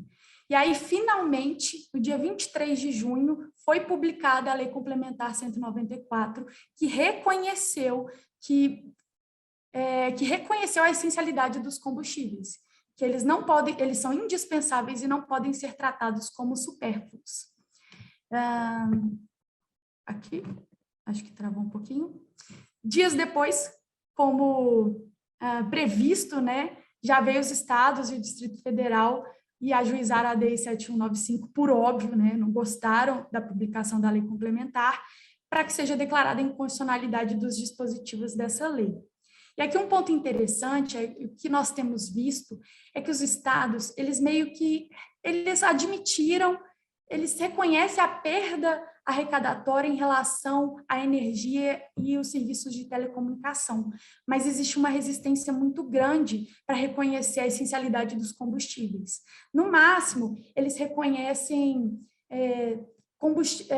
E aí, finalmente, no dia 23 de junho, foi publicada a Lei Complementar 194, que reconheceu a essencialidade dos combustíveis. que eles não podem, eles são indispensáveis e não podem ser tratados como supérfluos. Aqui, acho que travou um pouquinho. Dias depois, como previsto, né, já veio os estados e o Distrito Federal e ajuizaram a DI 7195 por óbvio, né, não gostaram da publicação da lei complementar, para que seja declarada a inconstitucionalidade dos dispositivos dessa lei. E aqui um ponto interessante, o que nós temos visto, é que os estados, eles meio que, eles admitiram, eles reconhecem a perda arrecadatória em relação à energia e os serviços de telecomunicação, mas existe uma resistência muito grande para reconhecer a essencialidade dos combustíveis. No máximo, eles reconhecem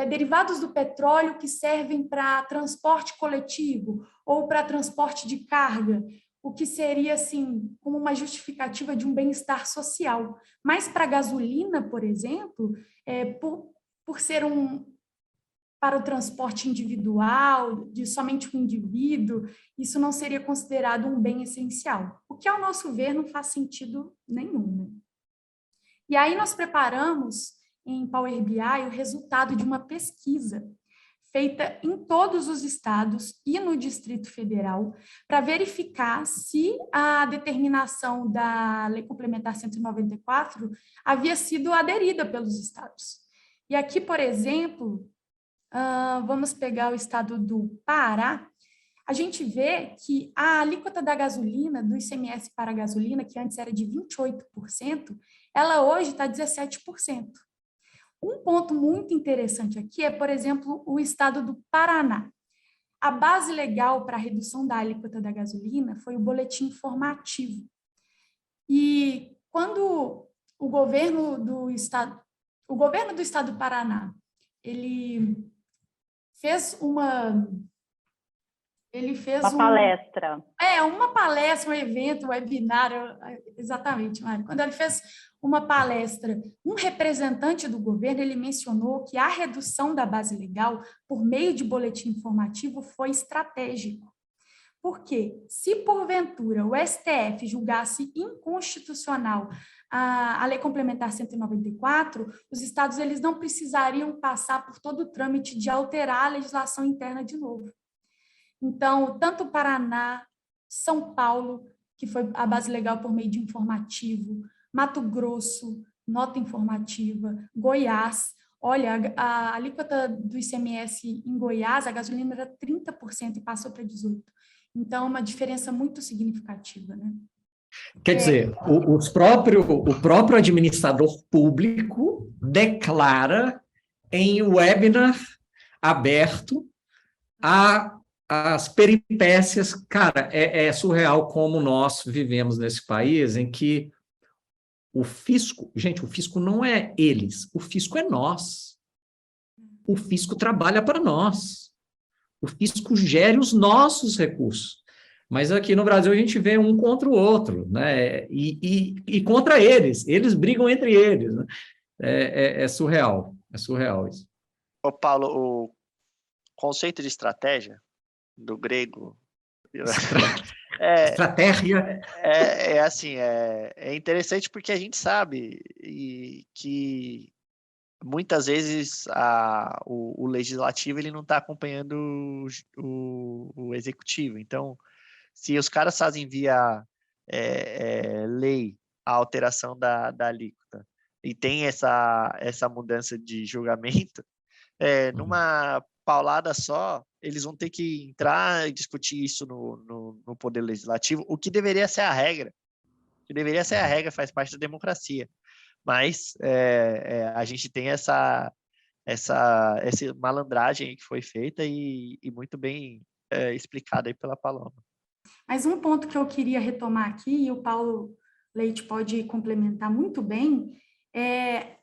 derivados do petróleo que servem para transporte coletivo ou para transporte de carga, o que seria, assim, como uma justificativa de um bem-estar social. Mas para a gasolina, por exemplo, por ser para o transporte individual, de somente um indivíduo, isso não seria considerado um bem essencial, o que, ao nosso ver, não faz sentido nenhum. Né? E aí nós preparamos em Power BI o resultado de uma pesquisa feita em todos os estados e no Distrito Federal para verificar se a determinação da Lei Complementar 194 havia sido aderida pelos estados. E aqui, por exemplo, vamos pegar o estado do Pará, a gente vê que a alíquota da gasolina, do ICMS para a gasolina, que antes era de 28%, ela hoje está 17%. Um ponto muito interessante aqui é, por exemplo, o estado do Paraná. A base legal para a redução da alíquota da gasolina foi o boletim informativo. E quando o governo do estado do Paraná, ele fez uma palestra. Uma palestra, um evento, um webinar, exatamente, Mário. Quando ele fez uma palestra, um representante do governo, ele mencionou que a redução da base legal por meio de boletim informativo foi estratégico. Por quê? Se, porventura, o STF julgasse inconstitucional a Lei Complementar 194, os estados eles não precisariam passar por todo o trâmite de alterar a legislação interna de novo. Então, tanto o Paraná, São Paulo, que foi a base legal por meio de informativo, Mato Grosso, nota informativa, Goiás, olha, a alíquota do ICMS em Goiás, a gasolina era 30% e passou para 18%. Então, uma diferença muito significativa, né? Quer dizer, o próprio administrador público declara em webinar aberto as peripécias. Cara, é surreal como nós vivemos nesse país em que o fisco não é eles, o fisco é nós. O fisco trabalha para nós. O fisco gera os nossos recursos. Mas aqui no Brasil a gente vê um contra o outro, né? E contra eles. Eles brigam entre eles. Né? É surreal isso. Ô, Paulo, o conceito de estratégia do grego estratégia é interessante porque a gente sabe que muitas vezes o legislativo ele não está acompanhando o executivo. Então, se os caras fazem via lei a alteração da alíquota e tem essa mudança de julgamento, numa paulada só, eles vão ter que entrar e discutir isso no Poder Legislativo, o que deveria ser a regra. Faz parte da democracia. Mas a gente tem essa malandragem que foi feita e muito bem explicada aí pela Paloma. Mas um ponto que eu queria retomar aqui, e o Paulo Leite pode complementar muito bem, é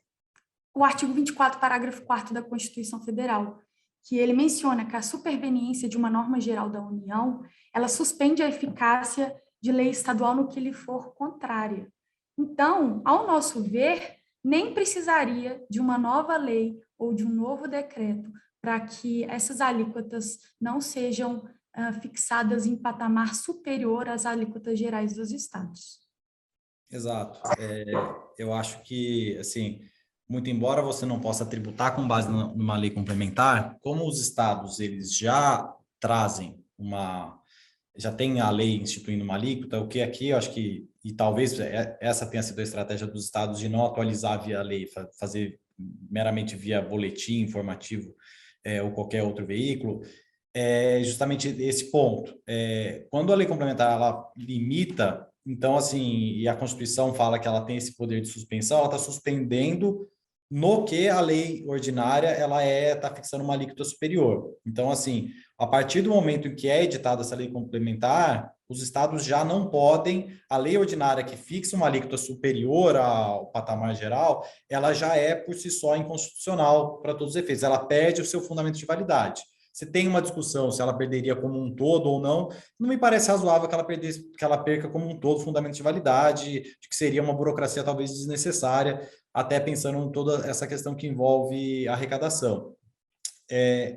o artigo 24, parágrafo 4º da Constituição Federal, que ele menciona que a superveniência de uma norma geral da União, ela suspende a eficácia de lei estadual no que lhe for contrária. Então, ao nosso ver, nem precisaria de uma nova lei ou de um novo decreto para que essas alíquotas não sejam fixadas em patamar superior às alíquotas gerais dos estados. Exato. Eu acho que, assim, muito embora você não possa tributar com base numa lei complementar, como os estados eles já trazem já tem a lei instituindo uma alíquota, o que aqui eu acho que, e talvez essa tenha sido a estratégia dos estados de não atualizar via lei, fazer meramente via boletim informativo ou qualquer outro veículo, é justamente esse ponto. Quando a lei complementar ela limita, então assim, e a Constituição fala que ela tem esse poder de suspensão, ela está suspendendo no que a lei ordinária ela está fixando uma alíquota superior. Então assim, a partir do momento em que é editada essa lei complementar, os estados já não podem, a lei ordinária que fixa uma alíquota superior ao patamar geral, ela já é por si só inconstitucional para todos os efeitos, ela perde o seu fundamento de validade. Se tem uma discussão se ela perderia como um todo ou não, não me parece razoável que ela perca como um todo o fundamento de validade, de que seria uma burocracia talvez desnecessária, até pensando em toda essa questão que envolve arrecadação.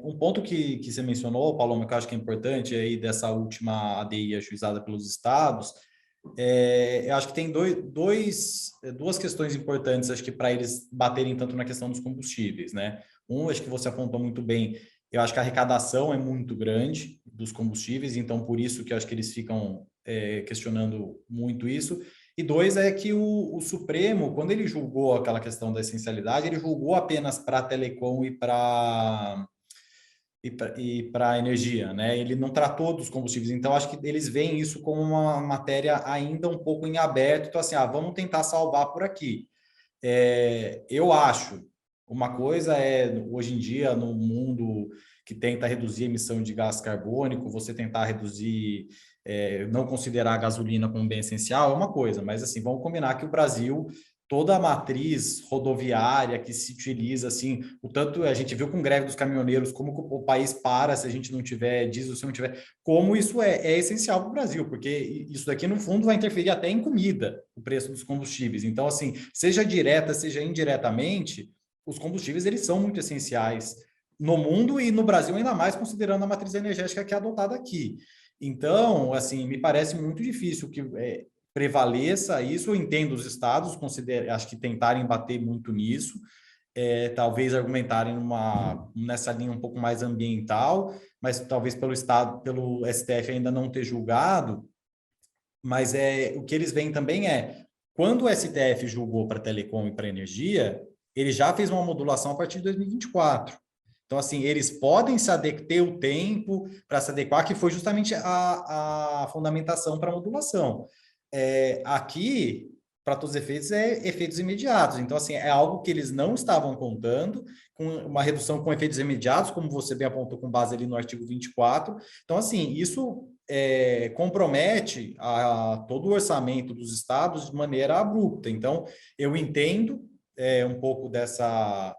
Um ponto que você mencionou, Paloma, que eu acho que é importante aí dessa última ADI ajuizada pelos estados, eu acho que tem duas questões importantes, acho que para eles baterem tanto na questão dos combustíveis, né? Acho que você apontou muito bem, eu acho que a arrecadação é muito grande dos combustíveis, então por isso que eu acho que eles ficam questionando muito isso. E dois é que o Supremo, quando ele julgou aquela questão da essencialidade, ele julgou apenas para a telecom e para a energia, né? Ele não tratou dos combustíveis, então acho que eles veem isso como uma matéria ainda um pouco em aberto, então assim, vamos tentar salvar por aqui. Eu acho, uma coisa hoje em dia, no mundo que tenta reduzir a emissão de gás carbônico, você tentar reduzir, não considerar a gasolina como bem essencial, é uma coisa, mas assim, vamos combinar que o Brasil, toda a matriz rodoviária que se utiliza, assim, o tanto a gente viu com greve dos caminhoneiros, como o país para se a gente não tiver diesel, se não tiver, como isso é essencial para o Brasil, porque isso daqui, no fundo, vai interferir até em comida, o preço dos combustíveis. Então, assim, seja direta, seja indiretamente, os combustíveis, eles são muito essenciais no mundo e no Brasil ainda mais, considerando a matriz energética que é adotada aqui. Então, assim, me parece muito difícil que prevaleça isso. Eu entendo os estados, acho que tentarem bater muito nisso, talvez argumentarem nessa linha um pouco mais ambiental, mas talvez pelo Estado, pelo STF ainda não ter julgado, mas o que eles veem também quando o STF julgou para telecom e para energia, ele já fez uma modulação a partir de 2024. Então, assim, eles podem ter o tempo para se adequar, que foi justamente a fundamentação para a modulação. Aqui, para todos os efeitos, efeitos imediatos. Então, assim, é algo que eles não estavam contando, com uma redução com efeitos imediatos, como você bem apontou com base ali no artigo 24. Então, assim, isso compromete todo o orçamento dos estados de maneira abrupta. Então, eu entendo um pouco dessa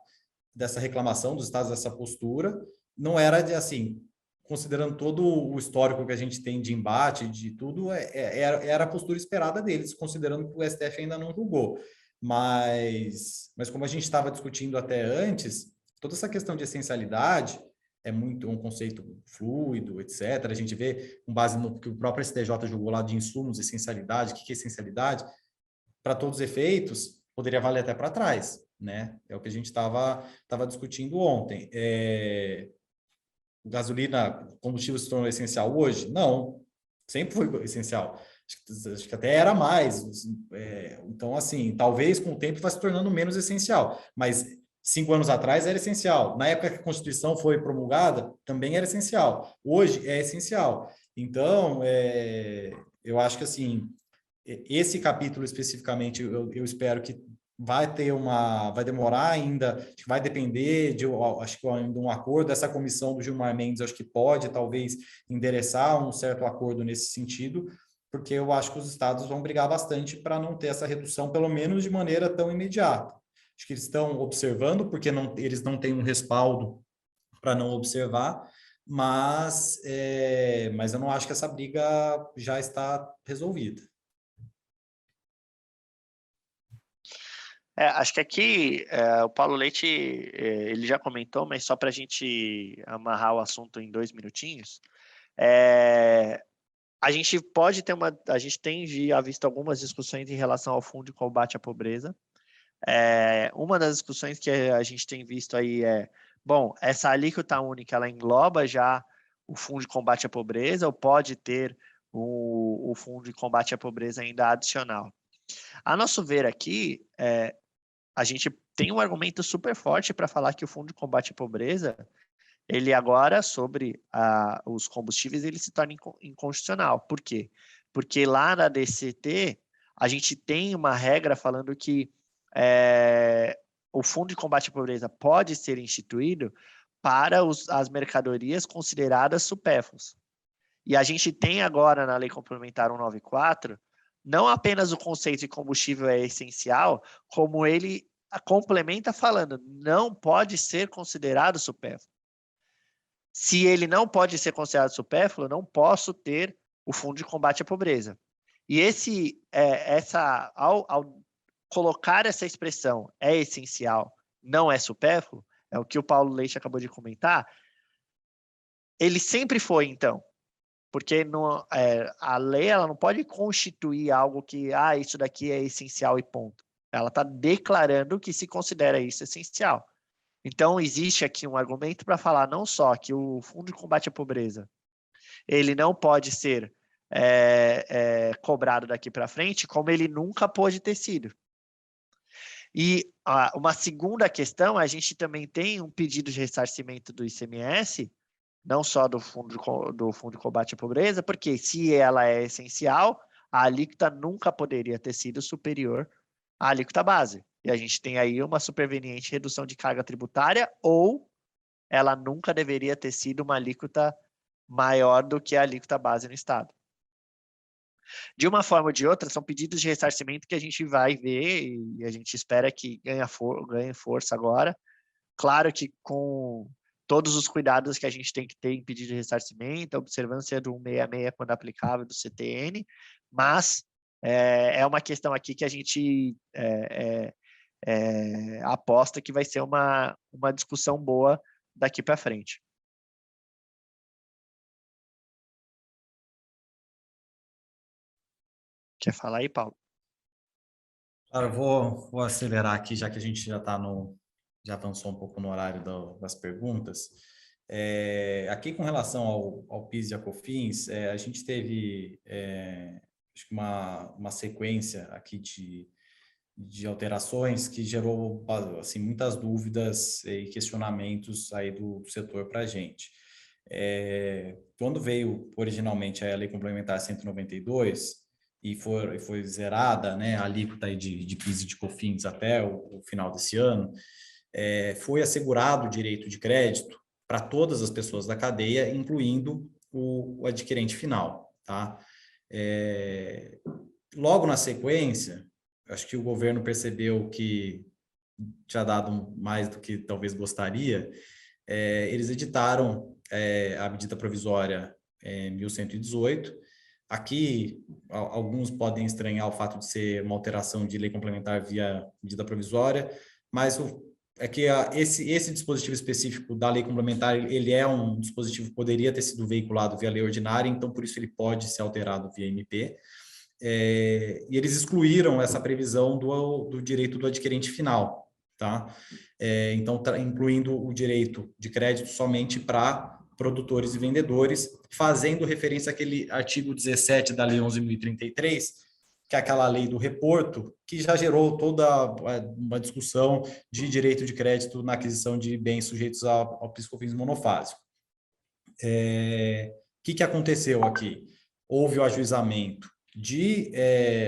reclamação dos estados, dessa postura. Não era assim, considerando todo o histórico que a gente tem de embate, de tudo, era a postura esperada deles, considerando que o STF ainda não julgou. Mas como a gente estava discutindo até antes, toda essa questão de essencialidade é muito um conceito fluido, etc. A gente vê, com base no que o próprio STJ julgou lá de insumos, essencialidade, o que é essencialidade, para todos os efeitos, poderia valer até para trás, né? É o que a gente estava discutindo ontem. Gasolina, combustível se tornou essencial hoje? Não, sempre foi essencial. Acho que até era mais. Então, assim, talvez com o tempo vai se tornando menos essencial, mas 5 anos atrás era essencial. Na época que a Constituição foi promulgada, também era essencial. Hoje é essencial. Então, eu acho que, assim, esse capítulo especificamente, eu espero que vai demorar ainda, acho que vai depender acho que ainda um acordo. Essa comissão do Gilmar Mendes, acho que pode, talvez, endereçar um certo acordo nesse sentido, porque eu acho que os estados vão brigar bastante para não ter essa redução, pelo menos de maneira tão imediata. Acho que eles estão observando, porque eles não têm um respaldo para não observar, mas eu não acho que essa briga já está resolvida. Acho que aqui o Paulo Leite ele já comentou, mas só para a gente amarrar o assunto em 2 minutinhos, a gente tem já visto algumas discussões em relação ao Fundo de Combate à Pobreza. Uma das discussões que a gente tem visto aí bom, essa alíquota única, ela engloba já o Fundo de Combate à Pobreza ou pode ter o Fundo de Combate à Pobreza ainda adicional? A nosso ver aqui, a gente tem um argumento super forte para falar que o Fundo de Combate à Pobreza, ele agora, sobre os combustíveis, ele se torna inconstitucional. Por quê? Porque lá na DCT, a gente tem uma regra falando que o Fundo de Combate à Pobreza pode ser instituído para as mercadorias consideradas supérfluas. E a gente tem agora na Lei Complementar 194, não apenas o conceito de combustível é essencial, como ele complementa falando, não pode ser considerado supérfluo. Se ele não pode ser considerado supérfluo, não posso ter o Fundo de Combate à Pobreza. E ao colocar essa expressão é essencial, não é supérfluo, é o que o Paulo Leite acabou de comentar, ele sempre foi, então. Porque a lei ela não pode constituir algo que, isso daqui é essencial e ponto. Ela está declarando que se considera isso essencial. Então, existe aqui um argumento para falar não só que o Fundo de Combate à Pobreza ele não pode ser cobrado daqui para frente, como ele nunca pôde ter sido. E uma segunda questão, a gente também tem um pedido de ressarcimento do ICMS, não só do Fundo de Combate à Pobreza, porque se ela é essencial, a alíquota nunca poderia ter sido superior à alíquota base. E a gente tem aí uma superveniente redução de carga tributária, ou ela nunca deveria ter sido uma alíquota maior do que a alíquota base no Estado. De uma forma ou de outra, são pedidos de ressarcimento que a gente vai ver e a gente espera que ganhe força agora. Claro que com todos os cuidados que a gente tem que ter em pedido de ressarcimento, a observância do 166 quando aplicável do CTN, mas é uma questão aqui que a gente aposta que vai ser uma discussão boa daqui para frente. Quer falar aí, Paulo? Claro, eu vou acelerar aqui, já que a gente já avançou um pouco no horário das perguntas. Aqui, com relação ao PIS e a COFINS, a gente teve acho que uma sequência aqui de alterações que gerou assim, muitas dúvidas e questionamentos aí do setor para a gente. Quando veio originalmente a Lei Complementar 192, e foi zerada, né, a alíquota aí de PIS e de COFINS até o final desse ano, foi assegurado o direito de crédito para todas as pessoas da cadeia, incluindo o adquirente final, tá? Logo na sequência, acho que o governo percebeu que tinha dado mais do que talvez gostaria, eles editaram a medida provisória 1118. Aqui, alguns podem estranhar o fato de ser uma alteração de lei complementar via medida provisória, mas é que esse dispositivo específico da lei complementar, ele é um dispositivo que poderia ter sido veiculado via lei ordinária, então por isso ele pode ser alterado via MP. E eles excluíram essa previsão do direito do adquirente final, tá? Então, incluindo o direito de crédito somente para produtores e vendedores, fazendo referência àquele artigo 17 da Lei 11.033, que é aquela lei do reporto, que já gerou toda uma discussão de direito de crédito na aquisição de bens sujeitos ao PIS/COFINS monofásico. O que aconteceu aqui? Houve o ajuizamento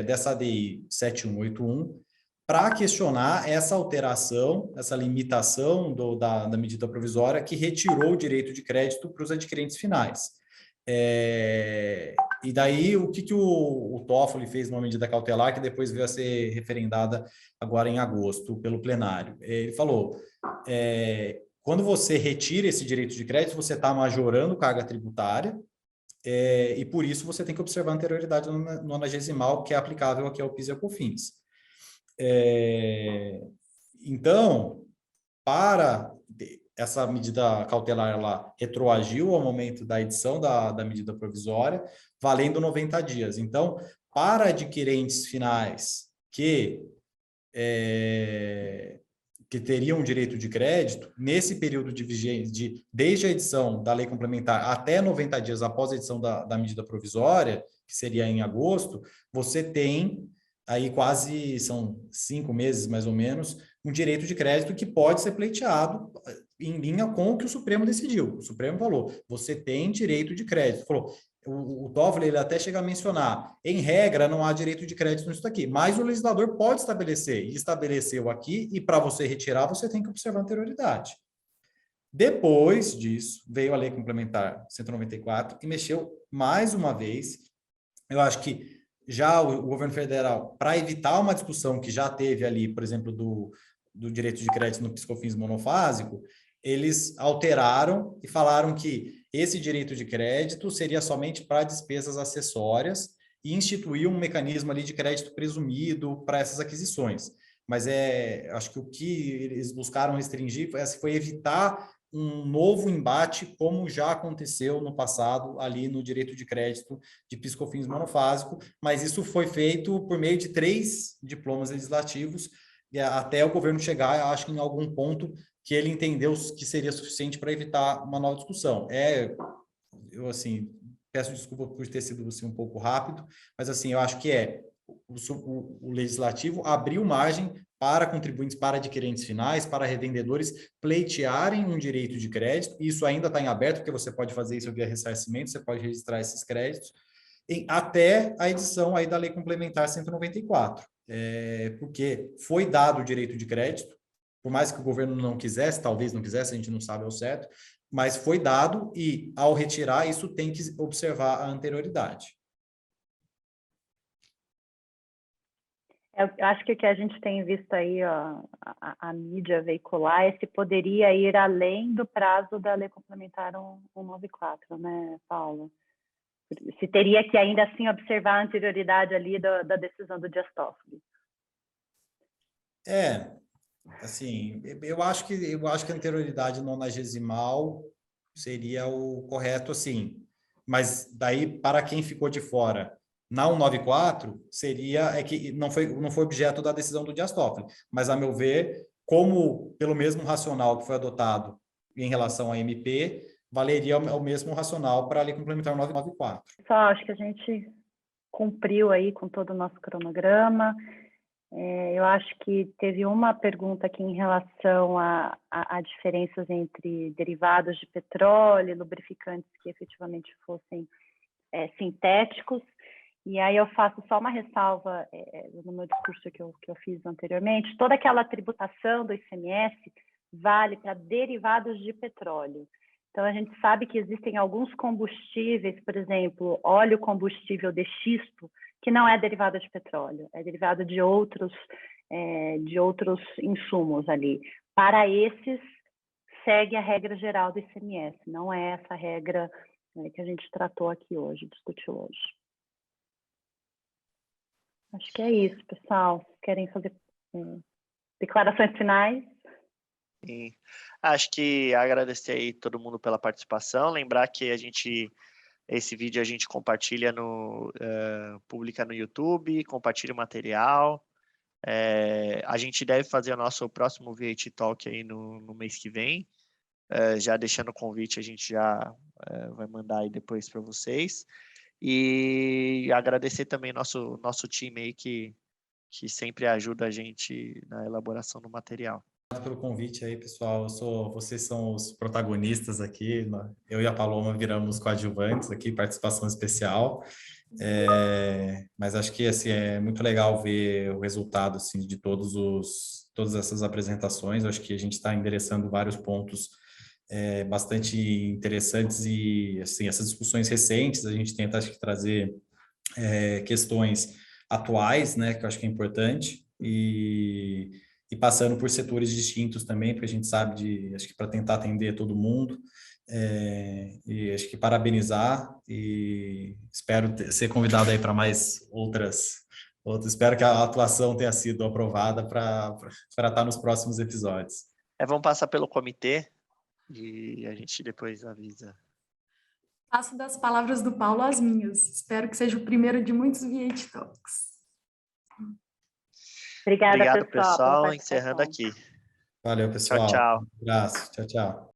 dessa ADI 7181 para questionar essa alteração, essa limitação da medida provisória que retirou o direito de crédito para os adquirentes finais. E daí, o que o Toffoli fez numa medida cautelar que depois veio a ser referendada agora em agosto pelo plenário? Ele falou, quando você retira esse direito de crédito, você está majorando carga tributária, e por isso você tem que observar a anterioridade nonagesimal que é aplicável aqui ao PIS e ao COFINS. Então, essa medida cautelar ela retroagiu ao momento da edição da medida provisória, valendo 90 dias. Então, para adquirentes finais que teriam direito de crédito, nesse período de vigência, desde a edição da lei complementar até 90 dias após a edição da medida provisória, que seria em agosto, você tem aí são 5 meses mais ou menos, um direito de crédito que pode ser pleiteado em linha com o que o Supremo decidiu. O Supremo falou, você tem direito de crédito. Falou, o Toffoli ele até chega a mencionar, em regra não há direito de crédito nisso aqui, mas o legislador pode estabelecer, e estabeleceu aqui, e para você retirar, você tem que observar a anterioridade. Depois disso, veio a Lei Complementar 194 e mexeu mais uma vez. Eu acho que já o governo federal, para evitar uma discussão que já teve ali, por exemplo, do direito de crédito no piscofins monofásico, eles alteraram e falaram que esse direito de crédito seria somente para despesas acessórias e instituiu um mecanismo ali de crédito presumido para essas aquisições. Mas acho que o que eles buscaram restringir foi evitar um novo embate, como já aconteceu no passado ali no direito de crédito de piscofins monofásico, mas isso foi feito por meio de 3 diplomas legislativos, até o governo chegar, acho que em algum ponto que ele entendeu que seria suficiente para evitar uma nova discussão. Eu, assim, peço desculpa por ter sido assim, um pouco rápido, mas, assim, eu acho que o legislativo abriu margem para contribuintes, para adquirentes finais, para revendedores pleitearem um direito de crédito. Isso ainda está em aberto, porque você pode fazer isso via ressarcimento, você pode registrar esses créditos, até a edição aí da Lei Complementar 194. Porque foi dado o direito de crédito, por mais que o governo não quisesse, talvez não quisesse, a gente não sabe ao certo, mas foi dado e, ao retirar, isso tem que observar a anterioridade. Eu acho que o que a gente tem visto aí, ó, a mídia veicular, se poderia ir além do prazo da Lei Complementar 194, né, Paulo? Se teria que ainda assim observar a anterioridade ali da decisão do Dias Toffoli. Assim, eu acho que a anterioridade nonagesimal seria o correto, assim, mas daí, para quem ficou de fora, na 194, que não foi objeto da decisão do Dias Toffoli, mas, a meu ver, como pelo mesmo racional que foi adotado em relação à MP, valeria o mesmo racional para a Lei Complementar 194. Pessoal, acho que a gente cumpriu aí com todo o nosso cronograma. Eu acho que teve uma pergunta aqui em relação a diferenças entre derivados de petróleo e lubrificantes que efetivamente fossem sintéticos. E aí eu faço só uma ressalva no meu discurso que eu fiz anteriormente. Toda aquela tributação do ICMS vale para derivados de petróleo. Então, a gente sabe que existem alguns combustíveis, por exemplo, óleo combustível de xisto, que não é derivado de petróleo, é derivado de outros insumos ali. Para esses, segue a regra geral do ICMS, não é essa regra que a gente tratou aqui hoje, discutiu hoje. Acho que é isso, pessoal. Vocês querem fazer declarações finais? Sim. Acho que agradecer aí todo mundo pela participação, lembrar que esse vídeo a gente compartilha publica no YouTube, compartilha o material. A gente deve fazer o nosso próximo VAT Talk aí no mês que vem. Já deixando o convite, a gente já vai mandar aí depois para vocês. E agradecer também nosso time aí que sempre ajuda a gente na elaboração do material. Obrigado pelo convite aí, pessoal. Vocês são os protagonistas aqui. Eu e a Paloma viramos coadjuvantes aqui, participação especial. Mas acho que assim, é muito legal ver o resultado assim, de todas essas apresentações. Acho que a gente está endereçando vários pontos bastante interessantes e assim, essas discussões recentes, a gente tenta acho que trazer questões atuais, né, que eu acho que é importante, e passando por setores distintos também, porque a gente sabe acho que para tentar atender todo mundo, e acho que parabenizar e espero ser convidado aí para mais outras, espero que a atuação tenha sido aprovada para estar nos próximos episódios. Vamos passar pelo comitê, E a gente depois avisa. Faço das palavras do Paulo as minhas. Espero que seja o primeiro de muitos V8 Talks. Obrigada, Obrigado, pessoal, pela pessoal. participação. Encerrando aqui. Valeu, pessoal. Tchau, tchau. Um abraço. Tchau, tchau.